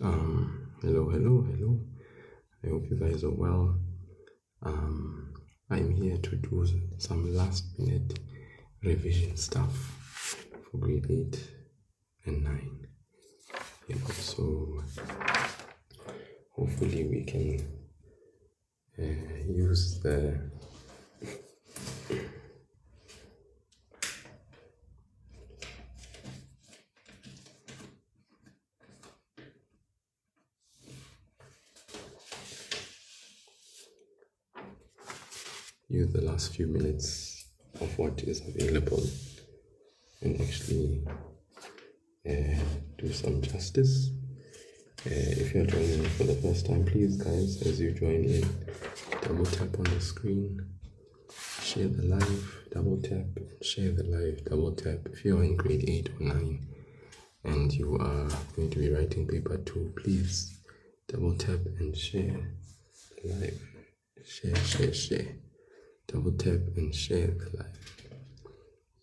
Hello. I hope you guys are well. I'm here to do some last minute revision stuff for grade 8 and 9. So hopefully we can use the last few minutes of what is available and actually do some justice. If you're joining in for the first time, please guys, as you join in, double tap on the screen, share the live, double tap, share the live, double tap. If you're in grade 8 or 9 and you are going to be writing paper 2, please double tap and share the live. Share. Double tap and share the live.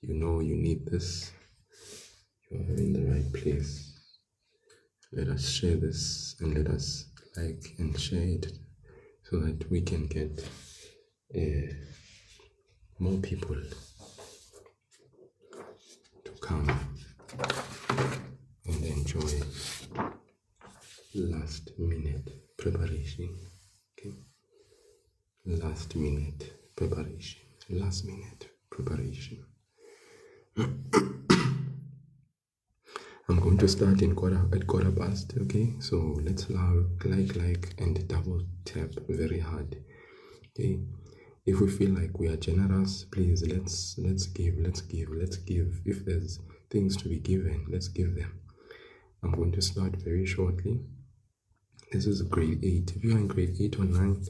You know you need this. You are in the right place. Let us share this and let us like and share it so that we can get more people to come and enjoy last minute preparation. Okay? Last minute preparation. I'm going to start at quarter past, okay? So let's like and double tap very hard. Okay? If we feel like we are generous, please let's give. If there's things to be given, let's give them. I'm going to start very shortly. This is grade 8. If you're in grade 8 or 9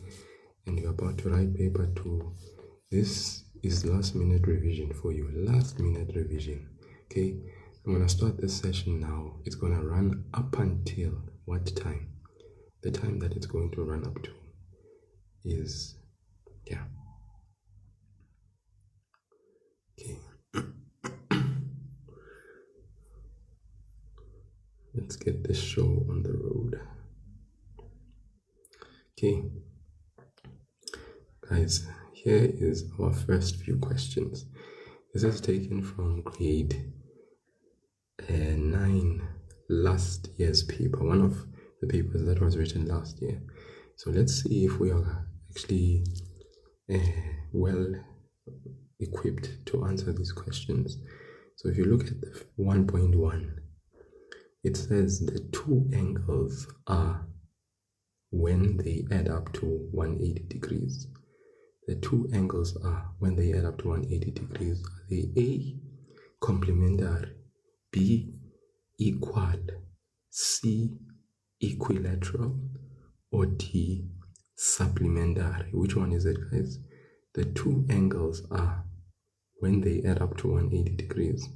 and you're about to write paper 2, this is last minute revision for you. Last minute revision. Okay? I'm going to start this session now. It's going to run up until what time? The time that it's going to run up to is, Okay. Let's get this show on the road. Okay. Guys, here is our first few questions. This is taken from grade 9 last year's paper, one of the papers that was written last year. So let's see if we are actually well equipped to answer these questions. So if you look at the 1.1, it says the two angles are when they add up to 180 degrees. The two angles are when they add up to 180 degrees. Are they A, complementary, B, equal, C, equilateral, or D, supplementary? Which one is it, guys? The two angles are when they add up to 180 degrees.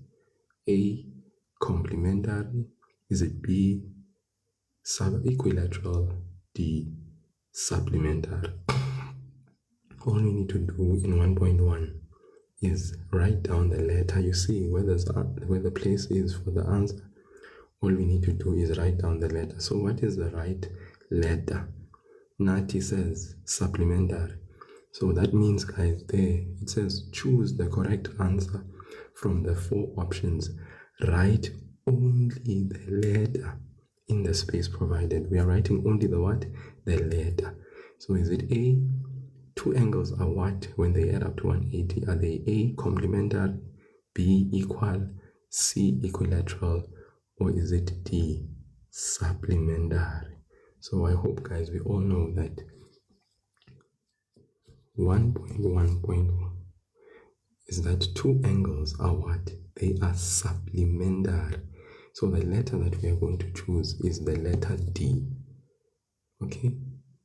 A, complementary. Is it B, equilateral, D, supplementary? All we need to do in 1.1 is write down the letter. You see where the place is for the answer. All we need to do is write down the letter. So what is the right letter? Nati says supplementary. So that means, guys, there it says choose the correct answer from the 4 options. Write only the letter in the space provided. We are writing only the what? The letter. So is it A? Two angles are what when they add up to 180? Are they A, complementary, B, equal, C, equilateral, or is it D, supplementary? So I hope, guys, we all know that 1.1.1 is that two angles are what? They are supplementary. So the letter that we are going to choose is the letter D. Okay?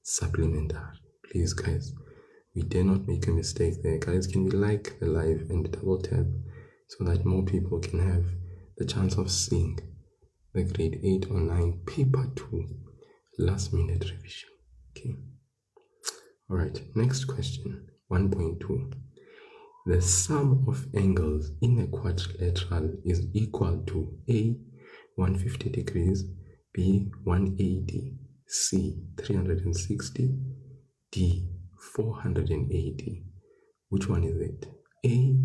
Supplementary. Please, guys, we dare not make a mistake there. Guys, can we like the live and double tap so that more people can have the chance of seeing the grade 8 or 9 paper 2 last minute revision? Okay. All right. Next question. 1.2. The sum of angles in a quadrilateral is equal to A, 150 degrees, B, 180, C, 360, D, 480. Which one is it? A,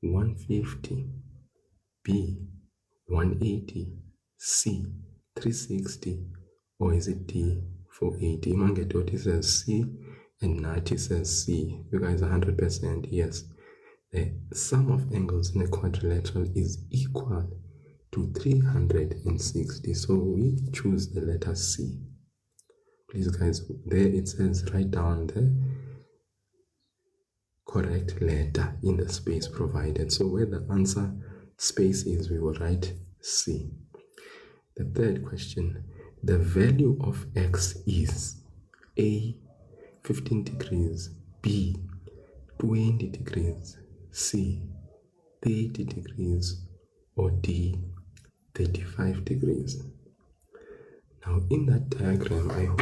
150, B, 180, C, 360, or is it D, 480? Mangetoti says C and Nati says C. You guys are 100% yes. The sum of angles in a quadrilateral is equal to 360. So we choose the letter C. Please guys, there it says write down the correct letter in the space provided. So where the answer space is, we will write C. The third question, the value of x is A, 15 degrees, B, 20 degrees, C, 30 degrees, or D, 35 degrees. Now in that diagram, I hope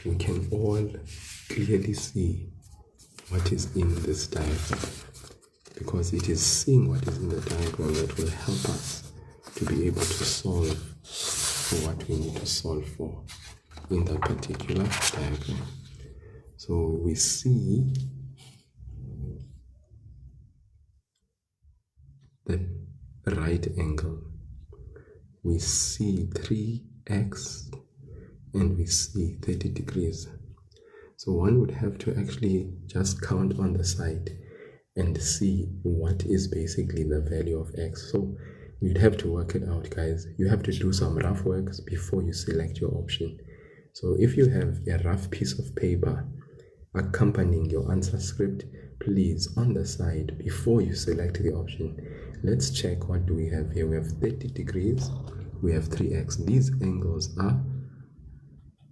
you can all clearly see what is in this diagram, because it is seeing what is in the diagram that will help us to be able to solve for what we need to solve for in that particular diagram. So we see the right angle, we see 3x, and we see 30 degrees. So one would have to actually just count on the side and see what is basically the value of x. So you'd have to work it out, guys. You have to do some rough works before you select your option. So if you have a rough piece of paper accompanying your answer script, please, on the side, before you select the option, let's check what do we have here. We have 30 degrees, we have 3x. These angles are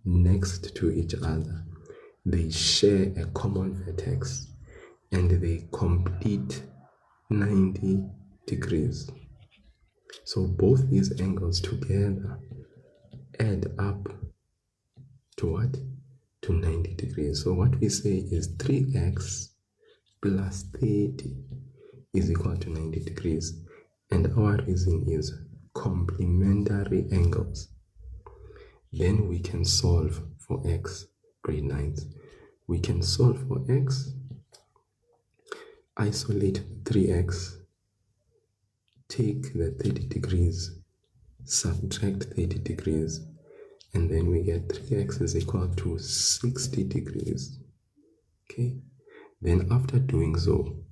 next to each other. They share a common vertex and they complete 90 degrees. So both these angles together add up to what? To 90 degrees. So what we say is 3x plus 30 is equal to 90 degrees. And our reason is complementary angles. Then we can solve for x, grade 9s. We can solve for x, isolate 3x, take the 30 degrees, subtract 30 degrees, and then we get 3x is equal to 60 degrees. Okay, then after doing so,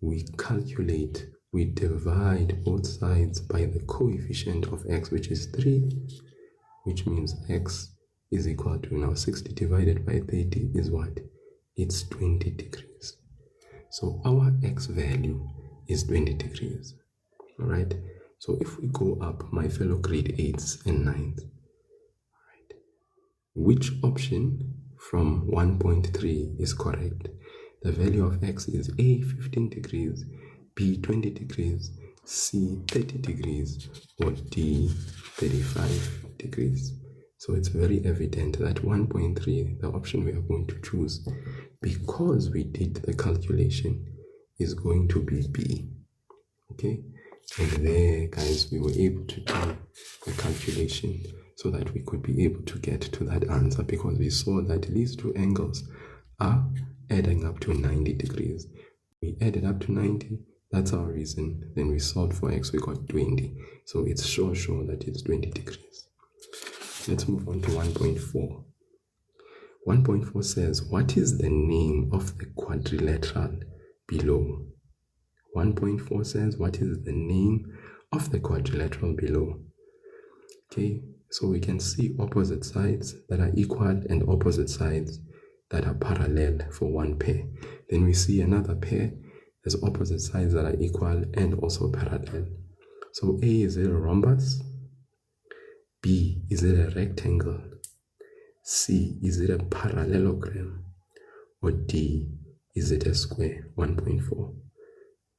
we calculate, we divide both sides by the coefficient of x, which is 3, which means x is equal to, now 60 divided by 30 is what? It's 20 degrees. So our x value is 20 degrees. All right. So if we go up, my fellow grade 8s and 9s, all right, which option from 1.3 is correct? The value of x is A, 15 degrees, B, 20 degrees, C, 30 degrees, or D, 35 degrees. So it's very evident that 1.3, the option we are going to choose, because we did the calculation, is going to be B. Okay, and there, guys, we were able to do the calculation so that we could be able to get to that answer, because we saw that these two angles are adding up to 90 degrees. We added up to 90, that's our reason. Then we solved for x, we got 20. So it's sure that it's 20 degrees. Let's move on to 1.4. 1.4 says, what is the name of the quadrilateral below? 1.4 says, what is the name of the quadrilateral below? Okay, so we can see opposite sides that are equal and opposite sides that are parallel for one pair. Then we see another pair, there's opposite sides that are equal and also parallel. So A, is it a rhombus? B, is it a rectangle? C, is it a parallelogram? Or D, is it a square? 1.4.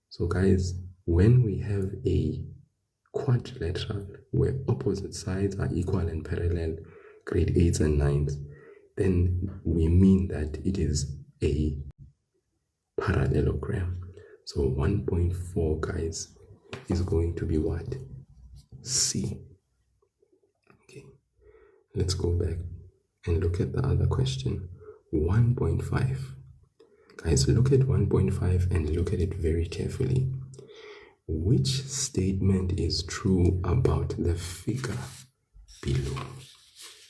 So guys, when we have a quadrilateral where opposite sides are equal and parallel, grade 8s and 9s, then we mean that it is a parallelogram. So 1.4, guys, is going to be what? C. Okay, let's go back and look at the other question. 1.5. Guys, look at 1.5 and look at it very carefully. Which statement is true about the figure below?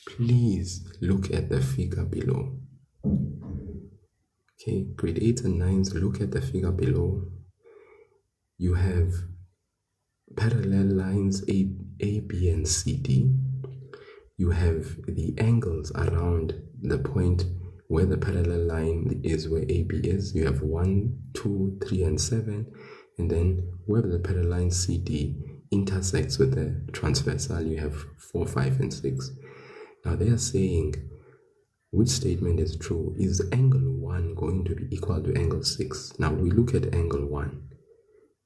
Please look at the figure below. Okay, grade 8s and 9s, look at the figure below. You have parallel lines A, B, and C, D. You have the angles around the point where the parallel line is, where AB is. You have 1, 2, 3, and 7. And then where the parallel line CD intersects with the transversal, you have 4, 5, and 6. Now they are saying, which statement is true? Is angle 1 going to be equal to angle 6? Now we look at angle 1.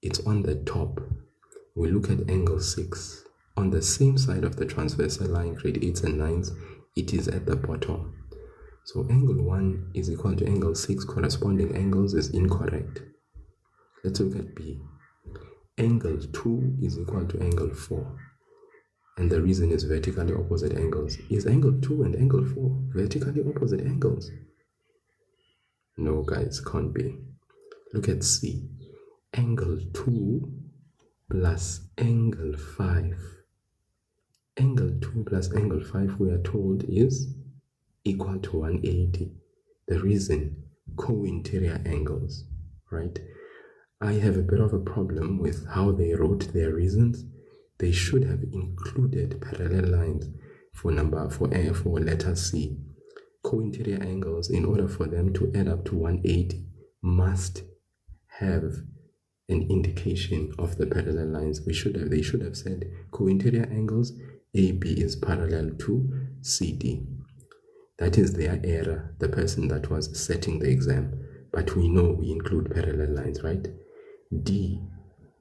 It's on the top. We look at angle 6. On the same side of the transversal line, grade 8s and 9s, it is at the bottom. So angle 1 is equal to angle 6. Corresponding angles is incorrect. Let's look at B. Angle 2 is equal to angle 4. And the reason is vertically opposite angles. Is angle 2 and angle 4 vertically opposite angles? No, guys, can't be. Look at C. Angle 2 plus angle 5. Angle 2 plus angle 5, we are told, is equal to 180. The reason, co-interior angles, right? I have a bit of a problem with how they wrote their reasons. They should have included parallel lines for letter C. Co-interior angles, in order for them to add up to 180, must have an indication of the parallel lines. They should have said co-interior angles, AB is parallel to CD. That is their error, the person that was setting the exam. But we know we include parallel lines, right? D,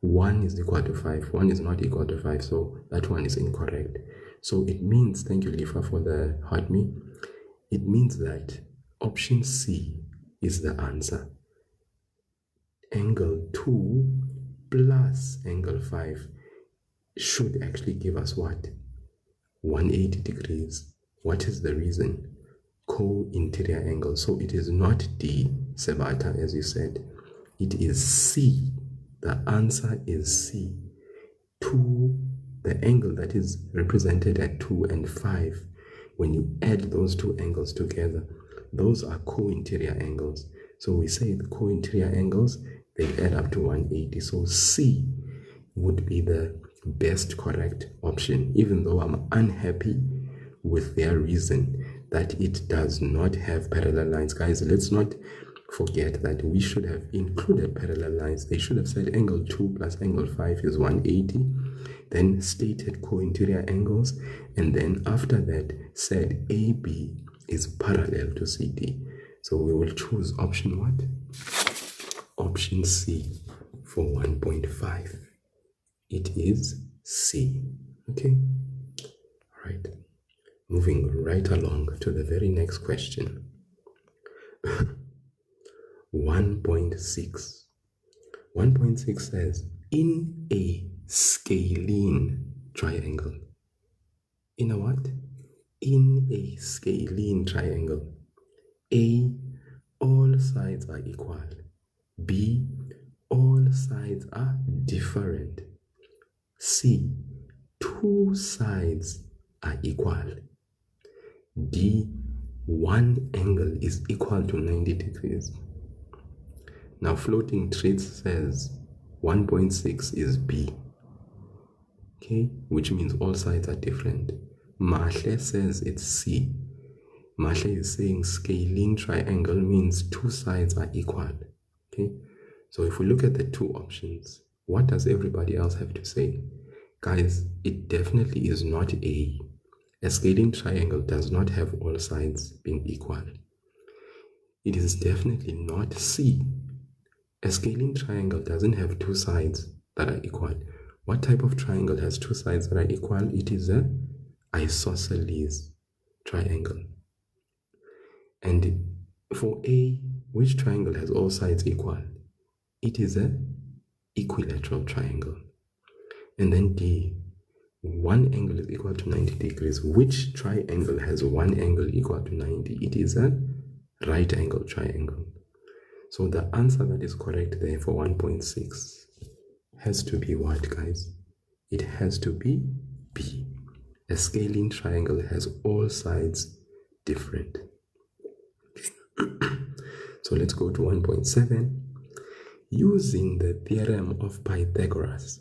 1 is equal to 5. 1 is not equal to 5, so that one is incorrect. So it means, thank you Lifa for the heart me, it means that option C is the answer. Angle 2 plus angle 5 should actually give us what? 180 degrees. What is the reason? Co-interior angle. So it is not D, Sebata, as you said. It is C. The answer is C. 2, the angle that is represented at 2 and 5, when you add those two angles together, those are co-interior angles. So we say the co-interior angles, they add up to 180. So C would be the best correct option, even though I'm unhappy with their reason that it does not have parallel lines. Guys, let's not forget that we should have included parallel lines. They should have said angle 2 plus angle 5 is 180, then stated co-interior angles, and then after that said AB is parallel to CD. So we will choose option what? Option C for 1.5. It is C. Okay? All right. Moving right along to the very next question. 1.6. 1.6 says, in a scalene triangle. In a what? In a scalene triangle. A, all sides are equal. B, all sides are different. C, two sides are equal. D, one angle is equal to 90 degrees. Now floating traits says 1.6 is B. Okay, which means all sides are different. Mahle says it's C. Mahle is saying scalene triangle means two sides are equal. Okay, so if we look at the two options, what does everybody else have to say? Guys, it definitely is not A. A scalene triangle does not have all sides being equal. It is definitely not C. A scalene triangle doesn't have two sides that are equal. What type of triangle has two sides that are equal? It is an isosceles triangle. And for A, which triangle has all sides equal? It is an equilateral triangle. And then D, one angle is equal to 90 degrees. Which triangle has one angle equal to 90? It is a right angle triangle. So the answer that is correct there for 1.6 has to be what, guys? It has to be B. A scalene triangle has all sides different. So let's go to 1.7. Using the theorem of Pythagoras,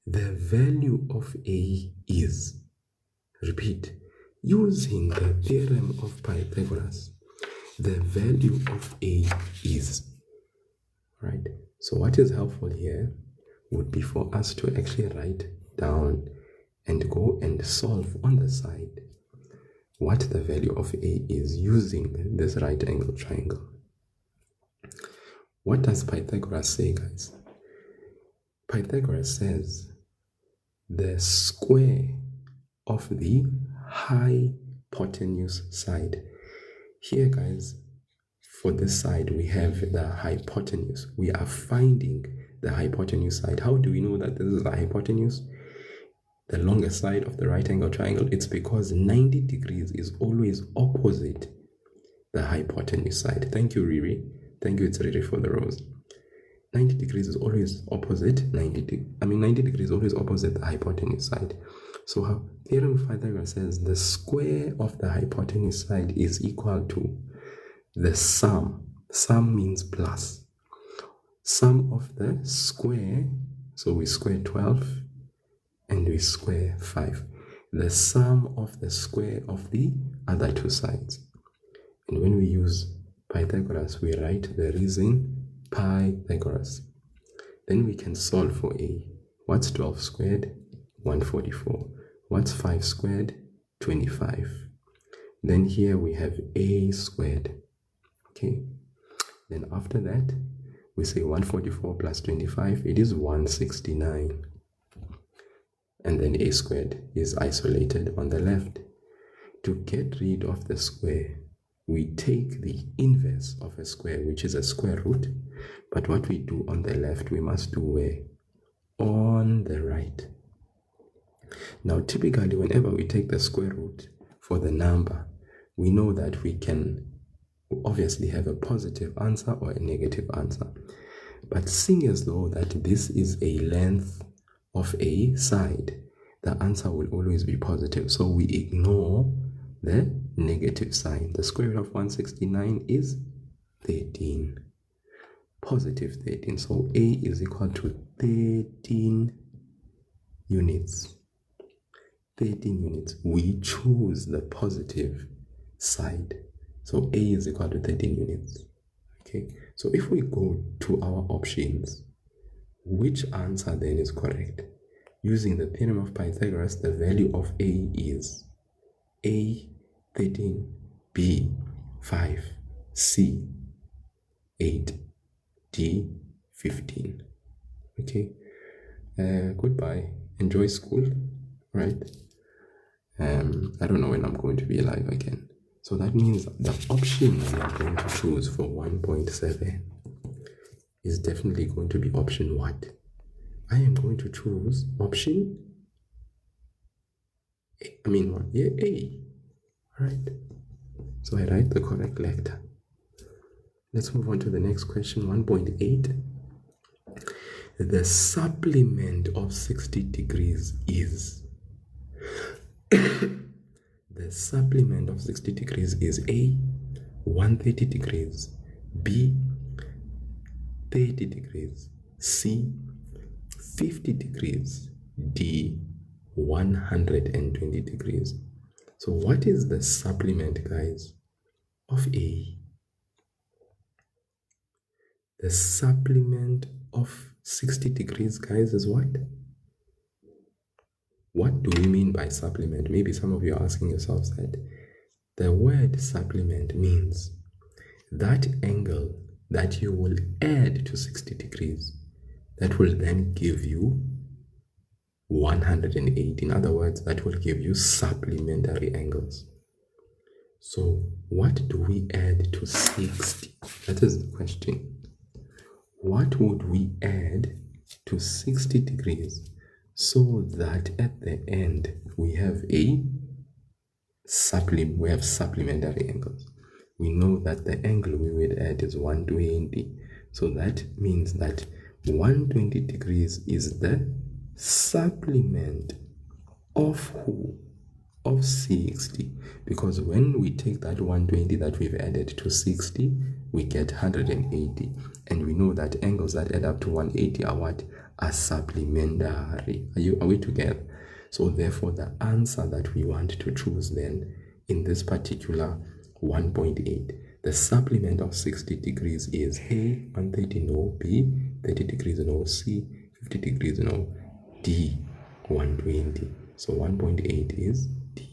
the value of A is, repeat, using the theorem of Pythagoras, the value of A is, right? So what is helpful here would be for us to actually write down and go and solve on the side what the value of A is using this right angle triangle. What does Pythagoras say, guys? Pythagoras says the square of the hypotenuse side. Here, guys, for this side, we have the hypotenuse. We are finding the hypotenuse side. How do we know that this is the hypotenuse? The longest side of the right angle triangle. It's because 90 degrees is always opposite the hypotenuse side. Thank you, Riri. Thank you, it's Riri, for the rose. 90 degrees is always opposite 90 degrees always opposite the hypotenuse side. So how theorem of Pythagoras says the square of the hypotenuse side is equal to the sum. Sum means plus. Sum of the square, so we square 12 and we square 5. The sum of the square of the other two sides. And when we use Pythagoras, we write the reason Pythagoras. Then we can solve for A. What's 12 squared? 144. What's 5 squared? 25. Then here we have A squared. Okay. Then after that, we say 144 plus 25, it is 169. And then A squared is isolated on the left. To get rid of the square, we take the inverse of a square, which is a square root. But what we do on the left, we must do where? On the right. Now, typically, whenever we take the square root for the number, we know that we can obviously have a positive answer or a negative answer. But seeing as though that this is a length of a side, the answer will always be positive. So we ignore the negative sign. The square root of 169 is 13. Positive 13. So A is equal to 13 units. 13 units. We choose the positive side. So A is equal to 13 units. Okay. So if we go to our options, which answer then is correct? Using the theorem of Pythagoras, the value of A is A 13, B 5, C 8, D 15. Okay. Goodbye. Enjoy school. Right? I don't know when I'm going to be alive again. So that means the option we are going to choose for 1.7 is definitely going to be option what? I am going to choose option A. A. Right? So I write the correct letter. Let's move on to the next question, 1.8. The supplement of 60 degrees is... The supplement of 60 degrees is A, 130 degrees, B, 30 degrees, C, 50 degrees, D, 120 degrees. So what is the supplement, guys, of A? The supplement of 60 degrees, guys, is what? What do we mean by supplement? Maybe some of you are asking yourselves that. The word supplement means that angle that you will add to 60 degrees that will then give you 108. In other words, that will give you supplementary angles. So what do we add to 60? That is the question. What would we add to 60 degrees so that at the end we have supplementary angles. We know that the angle we would add is 120. So that means that 120 degrees is the supplement of who? Of 60. Because when we take that 120 that we've added to 60, we get 180. And we know that angles that add up to 180 are what? Are supplementary. Are we together? So therefore the answer that we want to choose then in this particular 1.8, the supplement of 60 degrees is A, 130 no, B, 30 degrees no, C, 50 degrees no, D, 120. So 1.8 is D.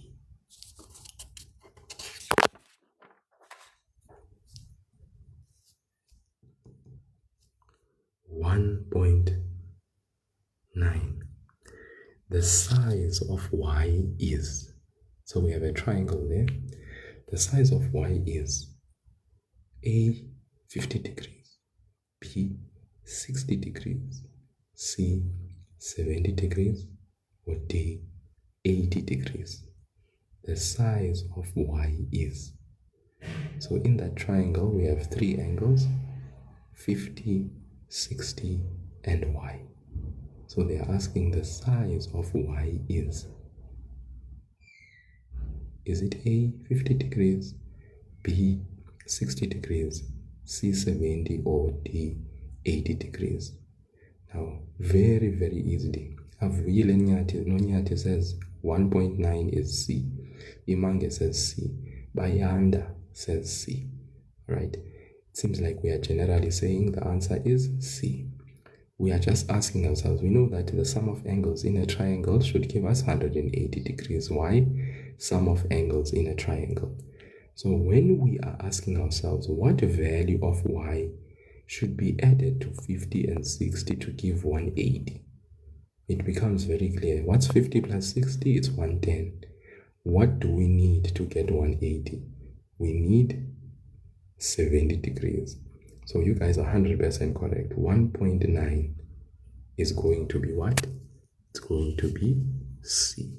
The size of y is, so we have a triangle there. The size of y is A, 50 degrees, B, 60 degrees, C, 70 degrees, or D, 80 degrees. The size of y is. So in that triangle, we have three angles, 50, 60, and y. So they are asking the size of y is. Is it A, 50 degrees, B, 60 degrees, C, 70, or D, 80 degrees? Now, very, very easily. Avuyile Nonyati says 1.9 is C. Imange says C. Bayanda says C. Right? It seems like we are generally saying the answer is C. We are just asking ourselves, we know that the sum of angles in a triangle should give us 180 degrees. Why? Sum of angles in a triangle. So when we are asking ourselves what value of y should be added to 50 and 60 to give 180, it becomes very clear. What's 50 plus 60? It's 110. What do we need to get 180? We need 70 degrees. So you guys are 100% correct. 1.9 is going to be what? It's going to be C.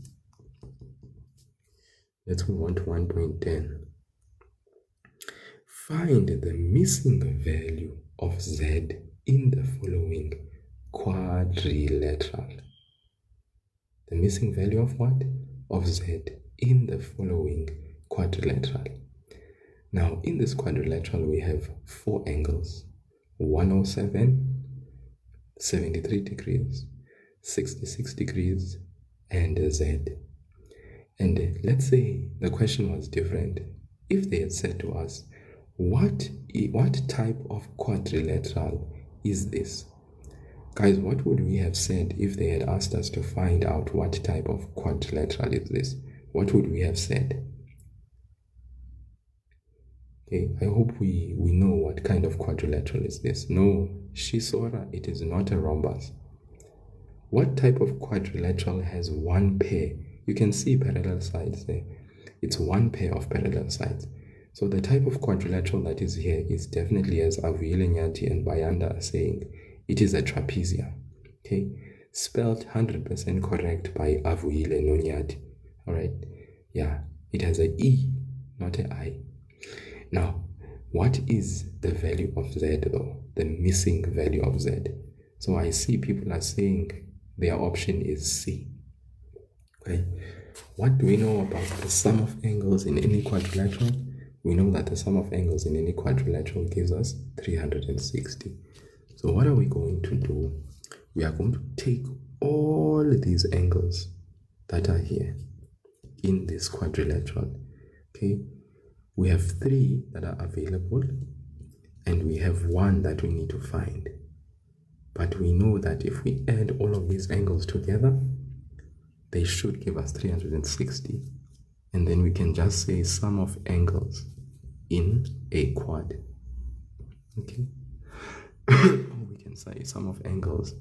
Let's move on to 1.10. Find the missing value of Z in the following quadrilateral. The missing value of what? Of Z in the following quadrilateral. Now, in this quadrilateral, we have four angles: 107, 73 degrees, 66 degrees, and Z. And let's say the question was different. If they had said to us, what type of quadrilateral is this? Guys, what would we have said if they had asked us to find out what type of quadrilateral is this? What would we have said? Okay, I hope we know what kind of quadrilateral is this. No, Shisora, it is not a rhombus. What type of quadrilateral has one pair? You can see parallel sides there. It's one pair of parallel sides. So the type of quadrilateral that is here is definitely, as Avuyile Nyati and Bayanda are saying, it is a trapezium. Okay, spelled 100% correct by Avuyile Nonyati. All right, yeah, it has a E, not a I. Now, what is the value of Z though? The missing value of Z. So I see people are saying their option is C. Okay, what do we know about the sum of angles in any quadrilateral? We know that the sum of angles in any quadrilateral gives us 360. So what are we going to do? We are going to take all these angles that are here in this quadrilateral. Okay, we have three that are available and we have one that we need to find. But we know that if we add all of these angles together, they should give us 360. And then we can just say sum of angles in a quad. Okay. Or we can say sum of angles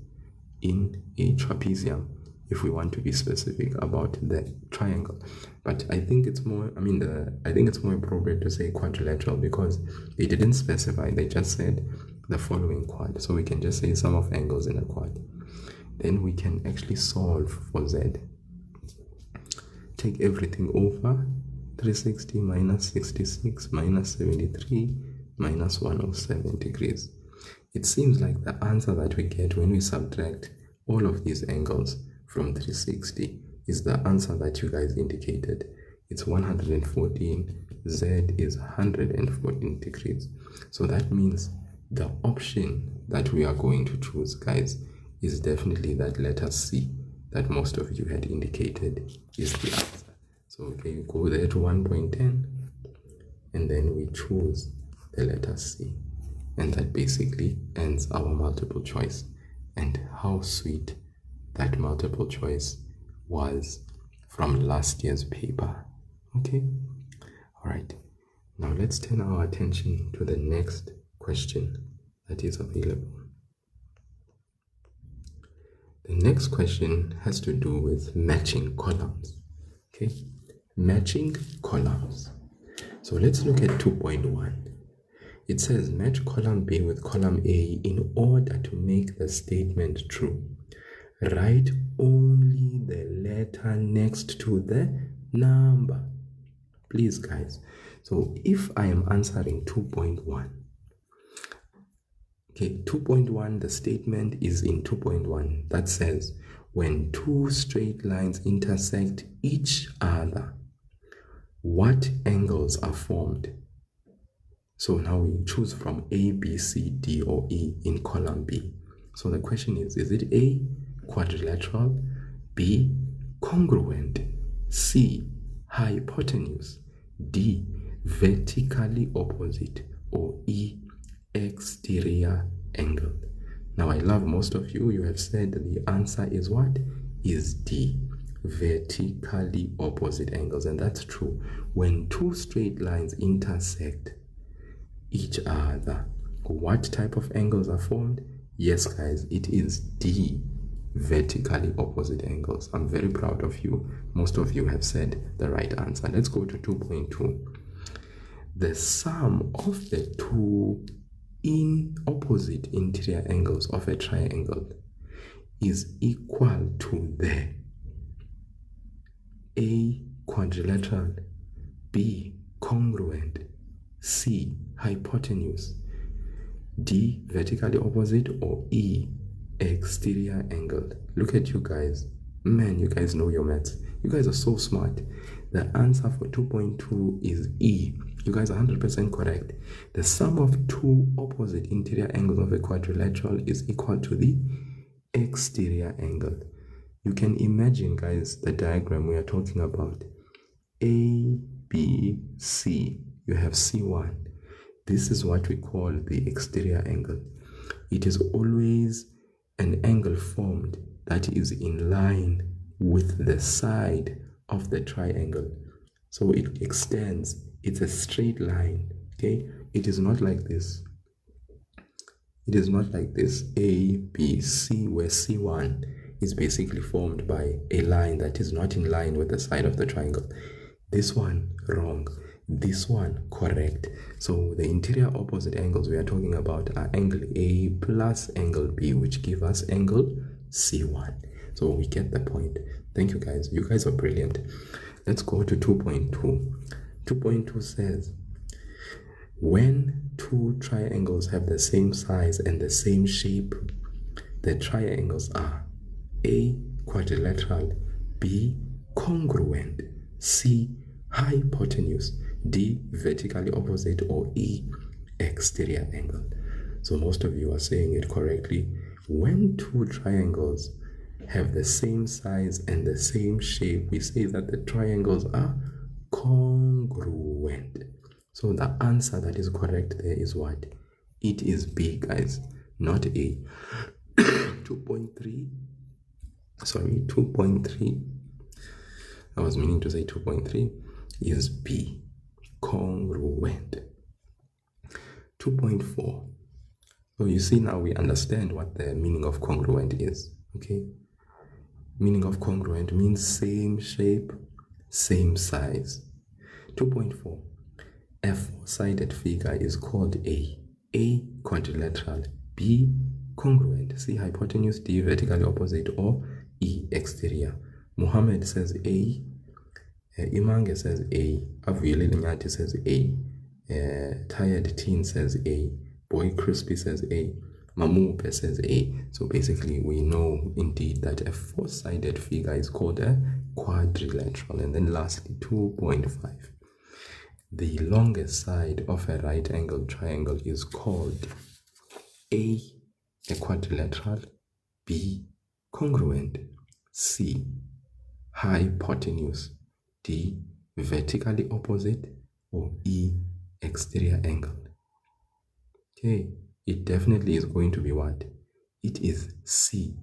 in a trapezium if we want to be specific about the triangle. But I think it's more, I think it's more appropriate to say quadrilateral because they didn't specify, they just said the following quad. So we can just say sum of angles in a quad. then we can actually solve for z. Take everything over. 360 minus 66 minus 73 minus 107 degrees. It seems like the answer that we get when we subtract all of these angles from 360 is the answer that you guys indicated. It's 114. Z is 114 degrees. So that means the option that we are going to choose, guys, is definitely that letter C that most of you had indicated is the answer. So okay, you go there to 1.10 and then we choose the letter C, and that basically ends our multiple choice. And how sweet that multiple choice was from last year's paper. Okay, all right, now let's turn our attention to the next question that is available. The next question has to do with matching columns. Okay, matching columns. So let's look at 2.1. It says match column B with column A in order to make the statement true. Write only the letter next to the number. Please, guys. So if I am answering 2.1, okay, 2.1, the statement is in 2.1 that says when two straight lines intersect each other, what angles are formed? So now we choose from A, B, C, D, or E in column B. So the question is it A, quadrilateral, B, congruent, C, hypotenuse, D, vertically opposite, or E, exterior angle? Now I love most of you have said the answer is what? Is D, vertically opposite angles. And that's true. When two straight lines intersect each other, what type of angles are formed? Yes, guys, it is D, vertically opposite angles. I'm very proud of you. Most of you have said the right answer. Let's go to 2.2. The sum of the two opposite interior angles of a triangle is equal to the A, quadrilateral, B, congruent, C, hypotenuse, D, vertically opposite, or E, exterior angle. Look at you guys. Man, you guys know your maths. You guys are so smart. The answer for 2.2 is E. You guys are 100% correct. The sum of two opposite interior angles of a quadrilateral is equal to the exterior angle. You can imagine, guys, the diagram we are talking about. A, B, C. You have C1. This is what we call the exterior angle. It is always an angle formed that is in line with the side of the triangle. So it extends. It's a straight line. Okay, it is not like this. It is not like this. A, B, C, where C1 is basically formed by a line that is not in line with the side of the triangle. This one, wrong. This one, correct. So the interior opposite angles we are talking about are angle A plus angle B, which give us angle C1. So we get the point. Thank you, guys. You guys are brilliant. Let's go to 2.2. 2.2 says, when two triangles have the same size and the same shape, the triangles are A, quadrilateral, B, congruent, C, hypotenuse, D, vertically opposite, or E, exterior angle. So most of you are saying it correctly. When two triangles have the same size and the same shape, we say that the triangles are congruent. So the answer that is correct there is what? It is B, guys, not A. 2.3. Sorry, 2.3. I was meaning to say 2.3 is B, congruent. 2.4. So you see, now we understand what the meaning of congruent is. Okay, meaning of congruent means same shape, same size. 2.4. A four-sided figure is called A quadrilateral, B congruent. C, hypotenuse. D, vertically opposite. Or E, exterior. Muhammad says A. Imange says A. Avuyele Lenyati says A. Tired Teen says A. Boy Crispy says A. Mamupe says A. So basically we know indeed that a four-sided figure is called a quadrilateral. And then lastly, 2.5. The longest side of a right-angled triangle is called A, a quadrilateral, B, congruent, C, hypotenuse, D, vertically opposite, or E, exterior angle. Okay, it definitely is going to be what? It is C,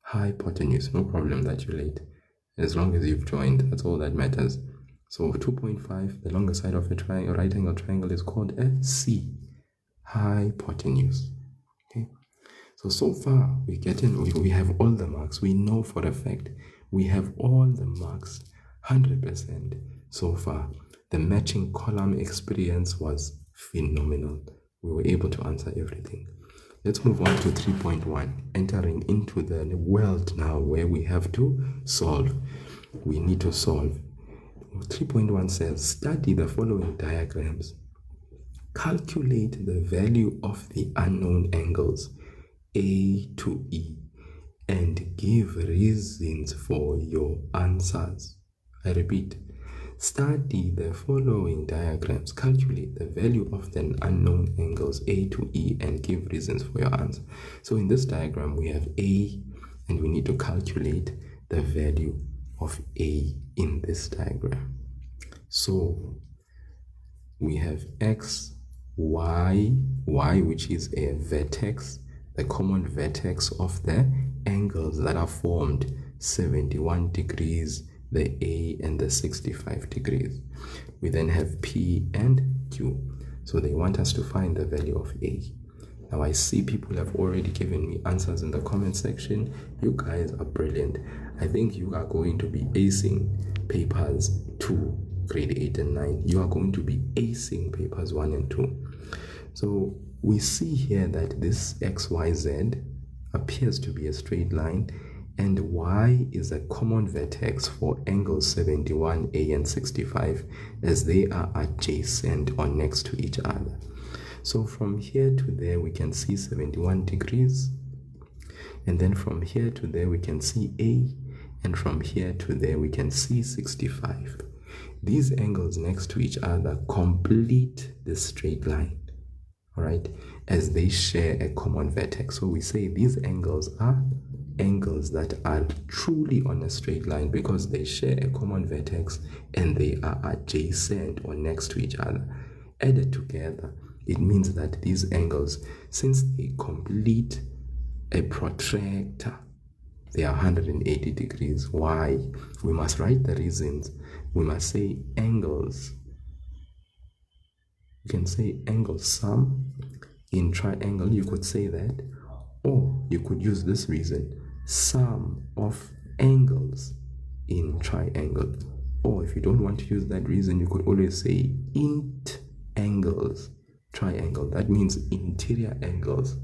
hypotenuse. No problem that you're late. As long as you've joined, that's all that matters. So 2.5, the longer side of a right angle triangle is called a C, hypotenuse. Okay, so far we have all the marks. We know for a fact we have all the marks 100% so far. The matching column experience was phenomenal. We were able to answer everything. Let's move on to 3.1, entering into the world now where we have to solve. We need to solve. 3.1 says, study the following diagrams. Calculate the value of the unknown angles A to E and give reasons for your answers. I repeat, study the following diagrams. Calculate the value of the unknown angles A to E and give reasons for your answer. So in this diagram, we have A and we need to calculate the value of A in this diagram. So we have X, Y, which is a vertex, the common vertex of the angles that are formed 71 degrees, the A and the 65 degrees. We then have P and Q. So they want us to find the value of A. Now I see people have already given me answers in the comment section. You guys are brilliant. I think you are going to be acing papers 2, grade 8 and 9. You are going to be acing papers 1 and 2. So we see here that this XYZ appears to be a straight line, and Y is a common vertex for angles 71, A and 65, as they are adjacent or next to each other. So from here to there we can see 71 degrees, and then from here to there we can see A, and from here to there we can see 65. These angles next to each other complete the straight line, all right, as they share a common vertex. So we say these angles are angles that are truly on a straight line because they share a common vertex and they are adjacent or next to each other. Added together, it means that these angles, since they complete a protractor, they are 180 degrees. Why? We must write the reasons. We must say angles. You can say angle sum in triangle. You could say that, or you could use this reason, sum of angles in triangle. Or if you don't want to use that reason, you could always say int angles triangle. That means interior angles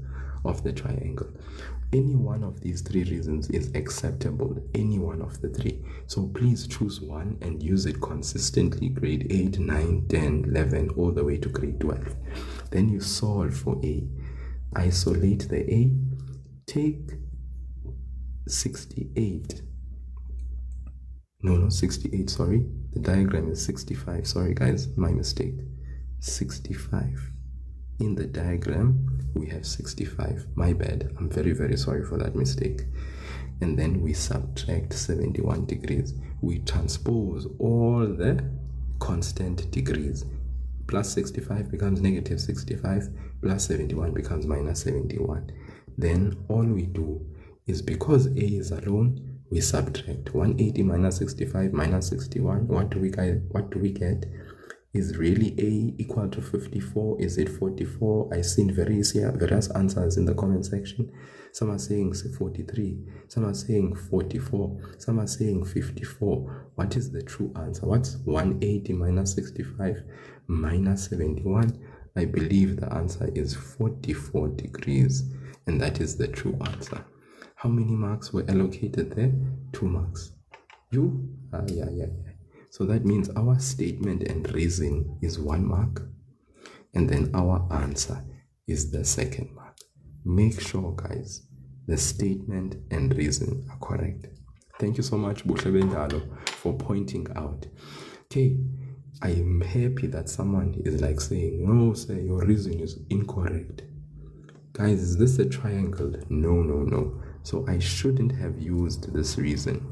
of the triangle. Any one of these three reasons is acceptable, any one of the three. So please choose one and use it consistently, grade 8, 9, 10, 11, all the way to grade 12. Then you solve for A. Isolate the A. Take 68. No, not 68, sorry. The diagram is 65. Sorry guys, my mistake. 65. In the diagram, we have 65. My bad. I'm very, very sorry for that mistake. And then we subtract 71 degrees. We transpose all the constant degrees. Plus 65 becomes negative 65. Plus 71 becomes minus 71. Then all we do is, because A is alone, we subtract 180 minus 65 minus 61. What do we get? Is really A equal to 54? Is it 44? I've seen various answers in the comment section. Some are saying 43, some are saying 44, some are saying 54. What is the true answer? What's 180 minus 65 minus 71? I believe the answer is 44 degrees. and that is the true answer. How many marks were allocated there? 2 marks. Yeah. So that means our statement and reason is 1 mark, and then our answer is the 2nd mark. Make sure, guys, the statement and reason are correct. Thank you so much, Buhle Bendalo, for pointing out. Okay, I am happy that someone is like saying, no, sir, your reason is incorrect. Guys, is this a triangle? No. So I shouldn't have used this reason.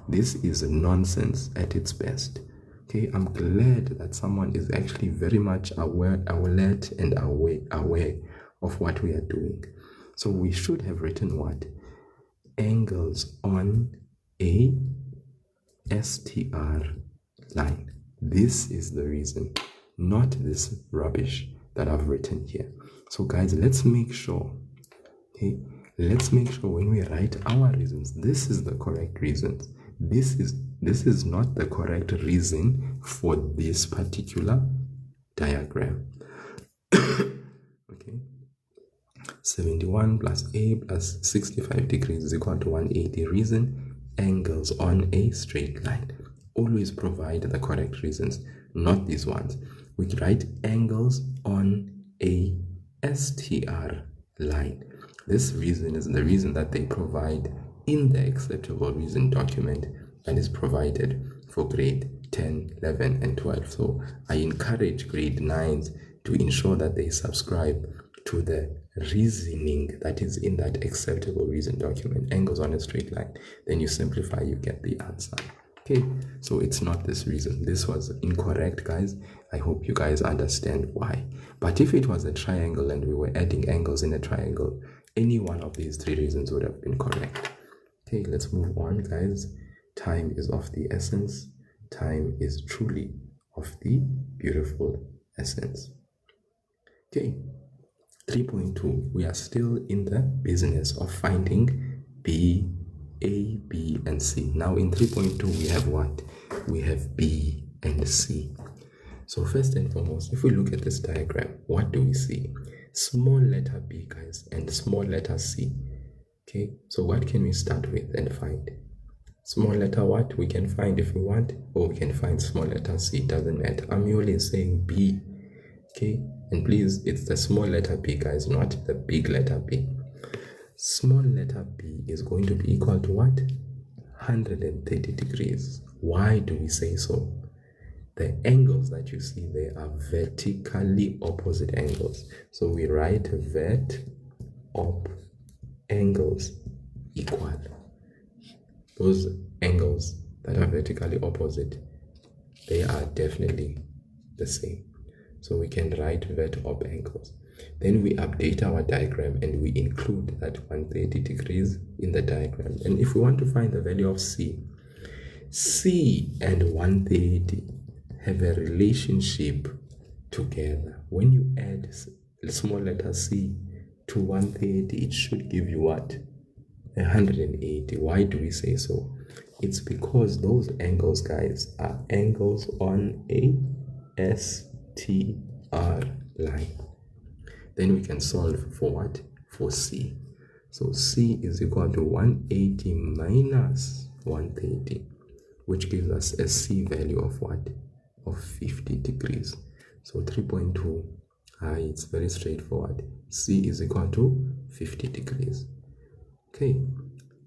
This is nonsense at its best. Okay, I'm glad that someone is actually very much alert and aware of what we are doing. So we should have written what? Angles on a STR line. This is the reason, not this rubbish that I've written here. So guys, let's make sure, okay, let's make sure when we write our reasons, this is the correct reasons. This is not the correct reason for this particular diagram. Okay, 71 plus a plus 65 degrees is equal to 180. Reason, angles on a straight line. Always provide the correct reasons, not these ones. We write angles on a STR line. This reason is the reason that they provide in the acceptable reason document that is provided for grade 10, 11, and 12. So I encourage grade 9s to ensure that they subscribe to the reasoning that is in that acceptable reason document. Angles on a straight line. Then you simplify, you get the answer. Okay, so it's not this reason. This was incorrect, guys. I hope you guys understand why. But if it was a triangle and we were adding angles in a triangle, any one of these 3 reasons would have been correct. Okay, let's move on, guys. Time is of the essence. Time is truly of the beautiful essence. Okay, 3.2. We are still in the business of finding B, A, B, and C. Now in 3.2 we have what? We have B and C. So first and foremost, if we look at this diagram, what do we see? Small letter B, guys, and small letter C. Okay, so what can we start with and find? Small letter what? We can find if we want, or we can find small letter C, doesn't matter. I'm only saying B. Okay, and please, it's the small letter B, guys, not the big letter B. Small letter b is going to be equal to what? 130 degrees. Why do we say so? The angles that you see there are vertically opposite angles. So we write vert op angles equal. Those angles that are vertically opposite, they are definitely the same. So we can write vert op angles. Then we update our diagram and we include that 130 degrees in the diagram. And if we want to find the value of C and 130 have a relationship together. When you add small letter c to 130, it should give you what? 180. Why do we say so? It's because those angles, guys, are angles on a STR line. Then we can solve for what? For C. So C is equal to 180 minus 130, which gives us a C value of what? Of 50 degrees. So 3.2, it's very straightforward. C is equal to 50 degrees. Okay,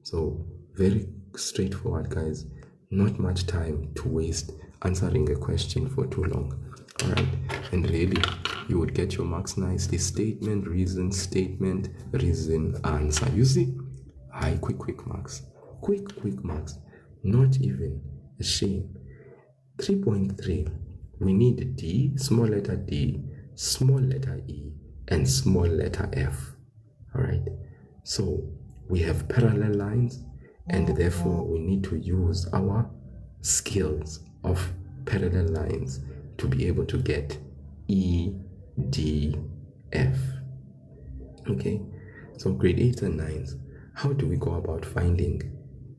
so very straightforward, guys. Not much time to waste answering a question for too long. All right, and really, you would get your marks nicely. Statement, reason, answer. You see, quick marks. Quick marks. Not even a shame. 3.3, we need D, small letter D, small letter E, and small letter F. All right, so we have parallel lines, and therefore we need to use our skills of parallel lines to be able to get E, D, F. Okay, so grade 8s and 9s, how do we go about finding?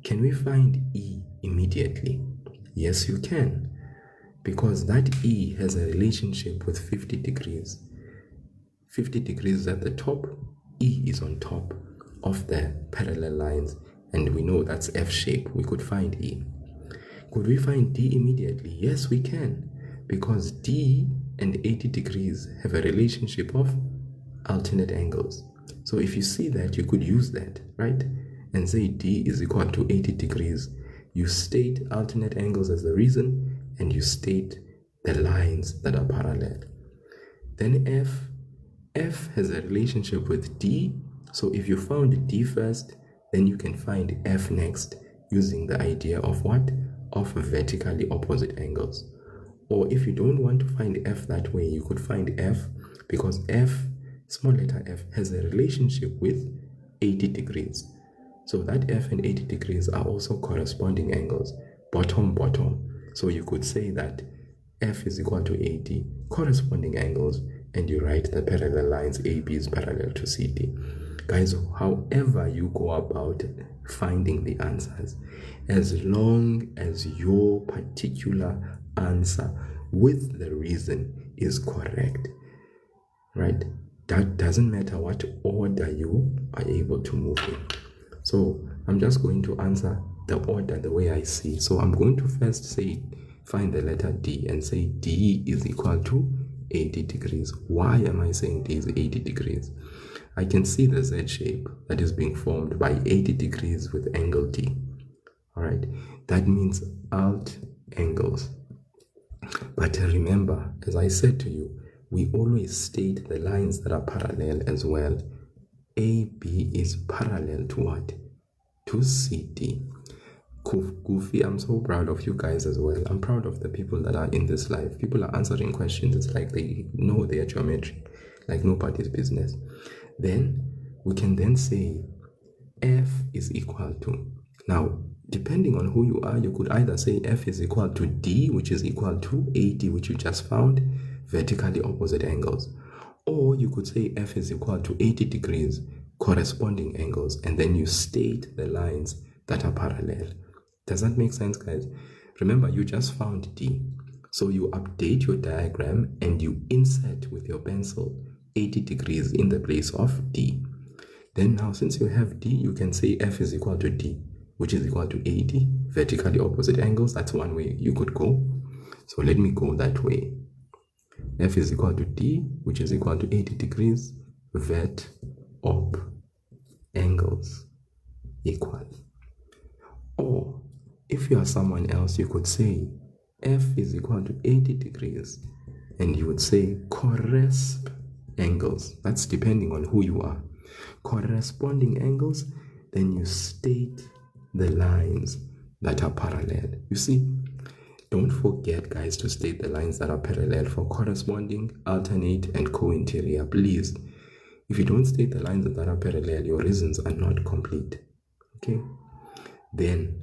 Can we find E immediately? Yes, you can, because that E has a relationship with 50 degrees. 50 degrees at the top E is on top of the parallel lines, and we know that's F shape. We could find E. Could we find D immediately? Yes, we can, because D and 80 degrees have a relationship of alternate angles. So if you see that, you could use that, right? And say D is equal to 80 degrees. You state alternate angles as the reason, and you state the lines that are parallel. Then F has a relationship with D. So if you found D first, then you can find F next using the idea of what? Of vertically opposite angles. Or if you don't want to find F that way, you could find F, because F, small letter f, has a relationship with 80 degrees. So that F and 80 degrees are also corresponding angles, bottom, bottom. So you could say that F is equal to 80 corresponding angles, and you write the parallel lines AB is parallel to CD. Guys, however you go about finding the answers, as long as your particular answer with the reason is correct, right? That doesn't matter what order you are able to move in. So I'm just going to answer the order the way I see. So I'm going to first say, find the letter D and say D is equal to 80 degrees. Why am I saying D is 80 degrees? I can see the Z shape that is being formed by 80 degrees with angle D. All right, that means alt angles. But remember, as I said to you, we always state the lines that are parallel as well. AB is parallel to what? To CD. Goofy, I'm so proud of you guys as well. I'm proud of the people that are in this live. People are answering questions. It's like they know their geometry, like nobody's business. Then we can then say F is equal to, now depending on who you are, you could either say F is equal to D, which is equal to 80, which you just found, vertically opposite angles. Or you could say F is equal to 80 degrees, corresponding angles, and then you state the lines that are parallel. Does that make sense, guys? Remember, you just found D. So you update your diagram and you insert with your pencil 80 degrees in the place of D. Then now, since you have D, you can say F is equal to D, which is equal to 80, vertically opposite angles. That's one way you could go. So let me go that way. F is equal to D, which is equal to 80 degrees, vert op angles equal. Or if you are someone else, you could say F is equal to 80 degrees, and you would say corresp angles. That's depending on who you are. Corresponding angles, then you state the lines that are parallel. You see, don't forget, guys, to state the lines that are parallel for corresponding, alternate, and co-interior. Please, if you don't state the lines that are parallel, your reasons are not complete. Okay? Then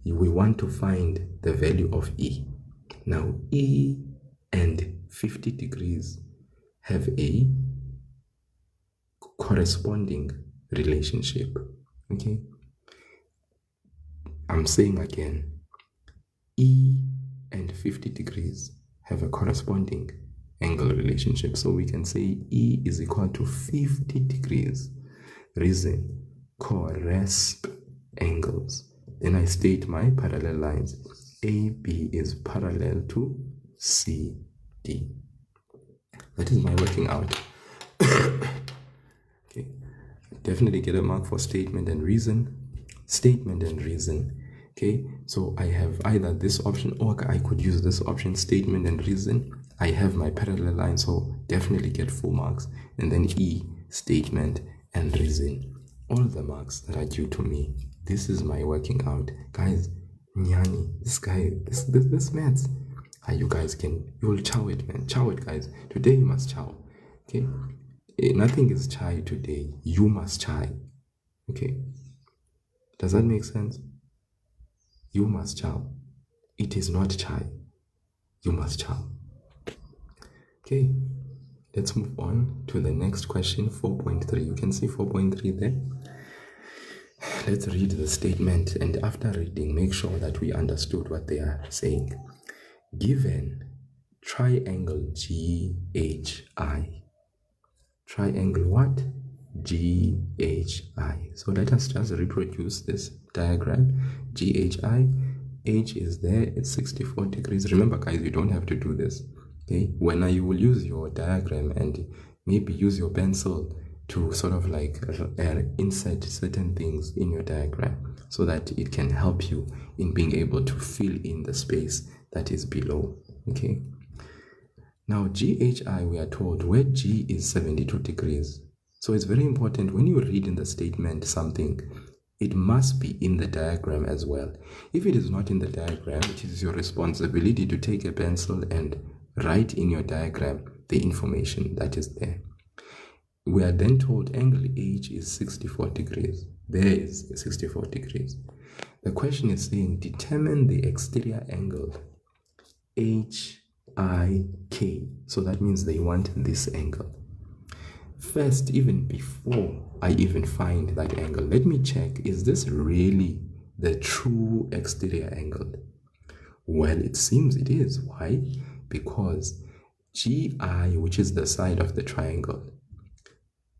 we want to find the value of E. Now, E and 50 degrees have a corresponding relationship. Okay? I'm saying again, E and 50 degrees have a corresponding angle relationship. So we can say E is equal to 50 degrees. Reason, corresp angles. Then I state my parallel lines. AB is parallel to CD. That is my working out. Okay, definitely get a mark for statement and reason. Statement and reason. Okay, so I have either this option or I could use this option, statement and reason. I have my parallel line, so definitely get 4 marks. And then E, statement and reason. All the marks that are due to me. This is my working out. Guys, Nyani, this guy, this maths. You guys you'll chow it, man. Chow it, guys. Today you must chow. Okay? Nothing is chai today. You must chai. Okay? Does that make sense? You must chow. It is not chai. You must chow. Okay, let's move on to the next question, 4.3. You can see 4.3 there. Let's read the statement, and after reading, make sure that we understood what they are saying. Given triangle GHI. Triangle what? GHI. So let us just reproduce this diagram. GHI, H is there, it's 64 degrees. Remember guys, you don't have to do this. Okay, when you will use your diagram and maybe use your pencil to sort of like insert certain things in your diagram so that it can help you in being able to fill in the space that is below. Okay, now GHI, we are told where G is 72 degrees. So it's very important when you read in the statement something, it must be in the diagram as well. If it is not in the diagram, it is your responsibility to take a pencil and write in your diagram the information that is there. We are then told angle H is 64 degrees. There is 64 degrees. The question is saying determine the exterior angle HIK. So that means they want this angle. First, even before I even find that angle, let me check, is this really the true exterior angle? Well, it seems it is. Why? Because GI, which is the side of the triangle,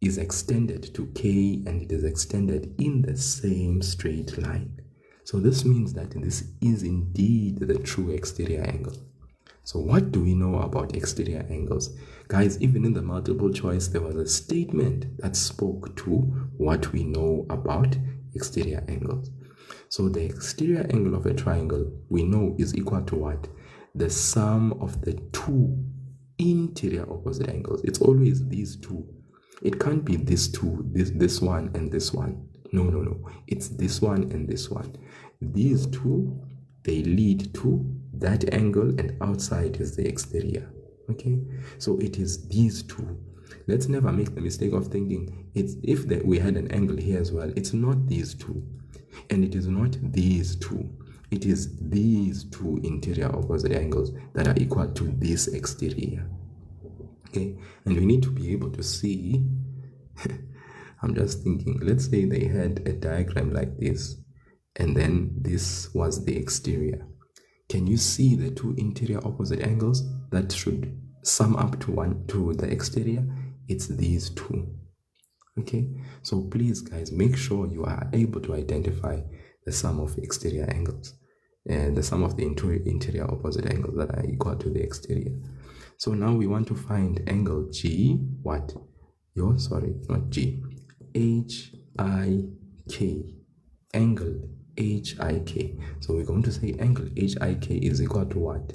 is extended to K and it is extended in the same straight line. So this means that this is indeed the true exterior angle. So what do we know about exterior angles? Guys, even in the multiple choice, there was a statement that spoke to what we know about exterior angles. So the exterior angle of a triangle we know is equal to what? The sum of the two interior opposite angles. It's always these two. It can't be this two, this one and this one. No. It's this one and this one. These two, they lead to that angle, and outside is the exterior. Okay, so it is these two. Let's never make the mistake of thinking it's if we had an angle here as well. It's not these two, and it is not these two. It is these two interior opposite angles that are equal to this exterior. Okay, and we need to be able to see. I'm just thinking, let's say they had a diagram like this, and then this was the exterior. Can you see the two interior opposite angles that should sum up to the exterior? It's these two. Okay, so please guys, make sure you are able to identify the sum of exterior angles and the sum of the interior opposite angles that are equal to the exterior. So now we want to find angle G, what? Not G, HIK, angle HIK. So we're going to say angle HIK is equal to what?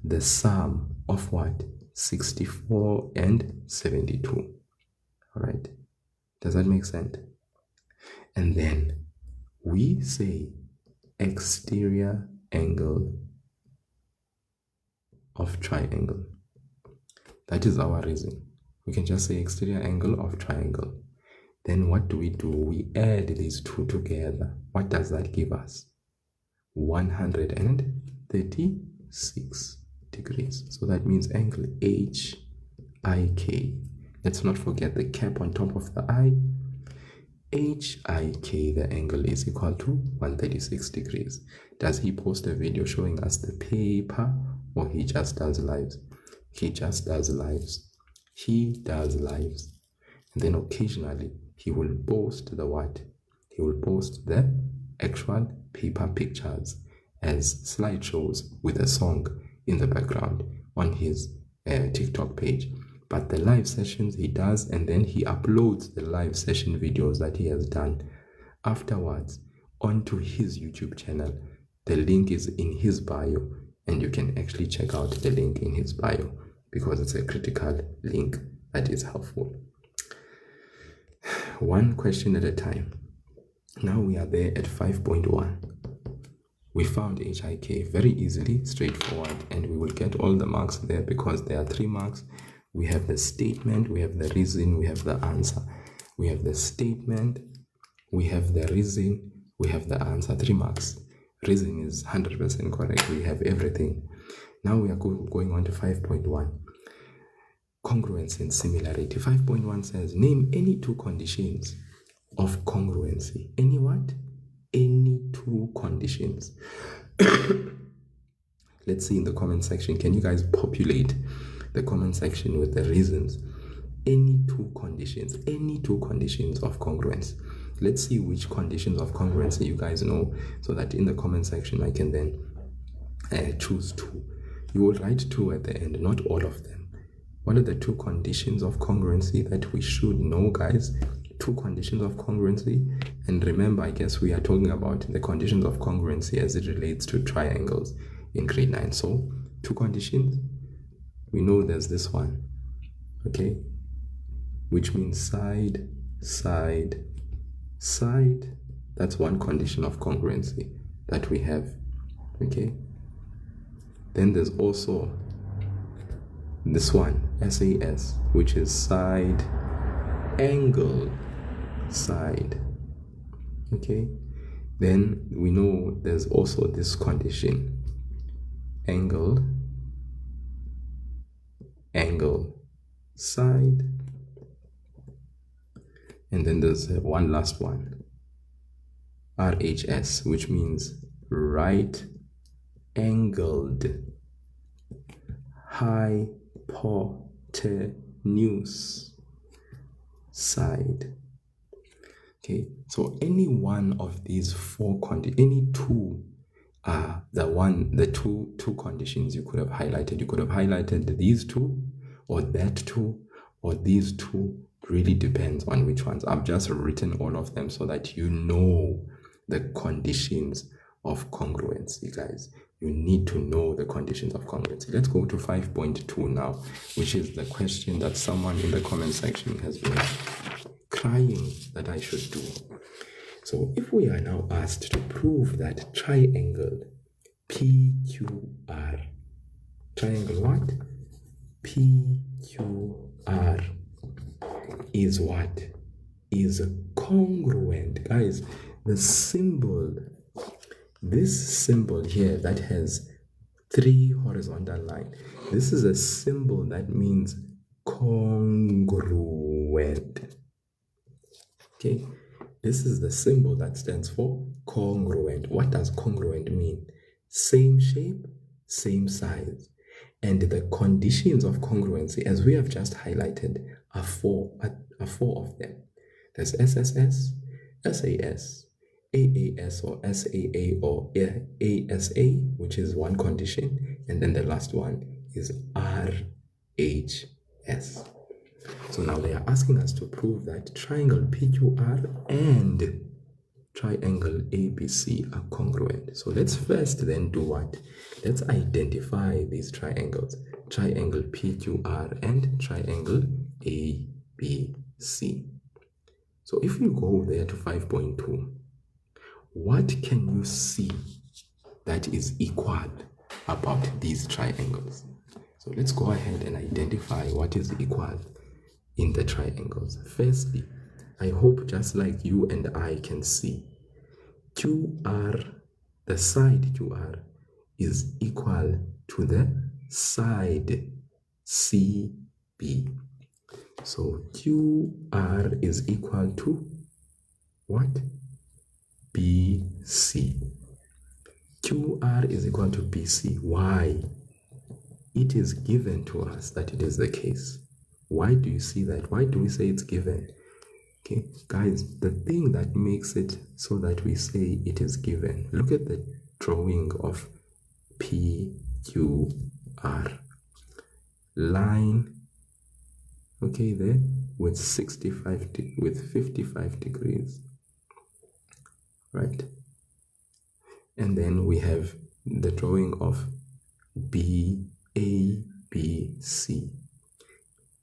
The sum of what? 64 and 72. All right. Does that make sense? And then we say exterior angle of triangle. That is our reason. We can just say exterior angle of triangle. Then what do? We add these two together. What does that give us? 136 degrees. So that means angle HIK. Let's not forget the cap on top of the I. HIK, the angle is equal to 136 degrees. Does he post a video showing us the paper, or he just does lives? He just does lives. He does lives. And then occasionally he will post the what? He will post the actual paper pictures as slideshows with a song in the background on his TikTok page. But the live sessions he does, and then he uploads the live session videos that he has done afterwards onto his YouTube channel. The link is in his bio, and you can actually check out the link in his bio because it's a critical link that is helpful. One question at a time. Now we are there at 5.1. We found HIK very easily, straightforward, and we will get all the marks there because there are 3 marks. We have the statement, we have the reason, we have the answer. We have the statement, we have the reason, we have the answer. 3 marks. Reason is 100% correct. We have everything. Now we are going on to 5.1. Congruence and similarity. 5.1 says, name any 2 conditions of congruency. Any what? Any 2 conditions. Let's see in the comment section. Can you guys populate the comment section with the reasons? any two conditions of congruence. Let's see which conditions of congruency you guys know, so that in the comment section I can then choose two. You will write two at the end, not all of them. What are the two conditions of congruency that we should know, guys? Two conditions of congruency. And remember, I guess we are talking about the conditions of congruency as it relates to triangles in grade 9. So two conditions, we know there's this one, okay, which means side, side, side. That's one condition of congruency that we have, okay. Then there's also this one, SAS, which is side, angle, side, okay. Then we know there's also this condition, angle, angle, side. And then there's one last one, RHS, which means right angled hypotenuse side. Okay, so any one of these four any two are the two conditions you could have highlighted. You could have highlighted these two, or that two, or these two. Really depends on which ones. I've just written all of them so that you know the conditions of congruency, guys. You need to know the conditions of congruency. Let's go to 5.2 now, which is the question that someone in the comment section has been crying that I should do. So if we are now asked to prove that triangle PQR, triangle what? PQR is what? Is congruent. Guys, the symbol, this symbol here that has three horizontal lines, this is a symbol that means congruent. Okay, this is the symbol that stands for congruent. What does congruent mean? Same shape, same size. And the conditions of congruency, as we have just highlighted, are four of them. There's SSS, SAS, AAS or SAA or ASA, which is one condition, and then the last one is RHS. So now they are asking us to prove that triangle PQR and triangle ABC are congruent. So let's first then do what? Let's identify these triangles, triangle PQR and triangle ABC. So if you go there to 5.2, what can you see that is equal about these triangles? So let's go ahead and identify what is equal in the triangles. Firstly, I hope just like you and I can see, QR, the side QR is equal to the side CB. So QR is equal to what? BC. QR is equal to BC. Why? It is given to us that it is the case. Why do you see that? Why do we say it's given? Okay, guys, the thing that makes it so that we say it is given, look at the drawing of PQR. Line, okay, there with 55 degrees, right? And then we have the drawing of ABC.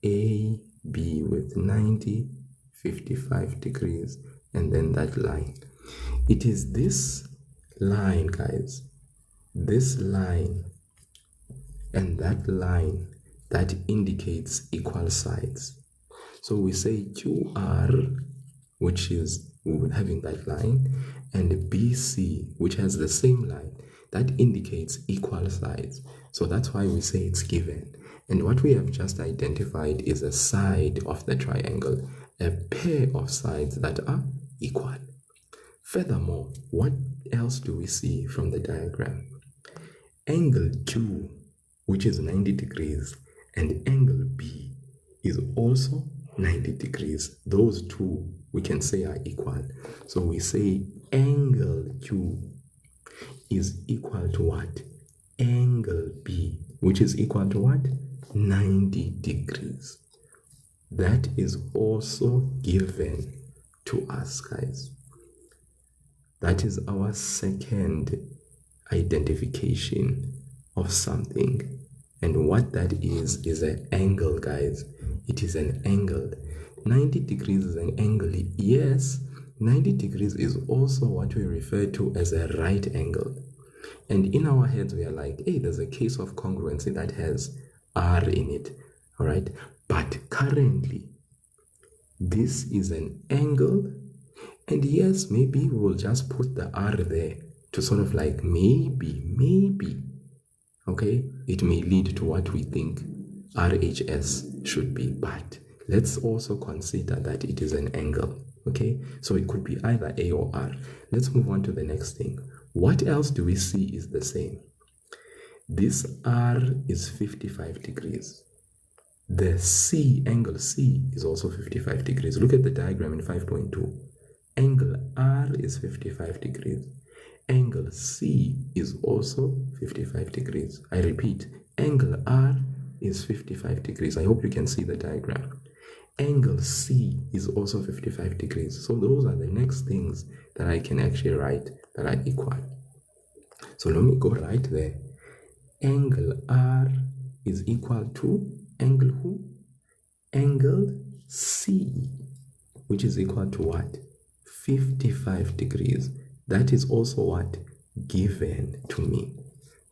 AB with 90, 55 degrees, and then that line. It is this line, guys, this line and that line that indicates equal sides. So we say QR, which is having that line, and BC, which has the same line, that indicates equal sides. So that's why we say it's given. And what we have just identified is a side of the triangle, a pair of sides that are equal. Furthermore, what else do we see from the diagram? Angle Q, which is 90 degrees, and angle B is also 90 degrees. Those two we can say are equal. So we say angle Q is equal to what? Angle B, which is equal to what? 90 degrees. That is also given to us, guys. That is our second identification of something. And what that is an angle, guys. It is an angle. 90 degrees is an angle. Yes, 90 degrees is also what we refer to as a right angle. And in our heads, we are like, hey, there's a case of congruency that has R in it. All right. But currently, this is an angle. And yes, maybe we'll just put the R there to sort of like maybe, okay, it may lead to what we think RHS should be. But let's also consider that it is an angle, okay? So it could be either A or R. Let's move on to the next thing. What else do we see is the same? This R is 55 degrees. The C, angle C, is also 55 degrees. Look at the diagram in 5.2. Angle R is 55 degrees. Angle C is also 55 degrees. I repeat, angle R is 55 degrees. I hope you can see the diagram. Angle C is also 55 degrees. So those are the next things that I can actually write that are equal. So let me go right there. Angle R is equal to angle who? Angle C, which is equal to what? 55 degrees. That is also what? Given to me.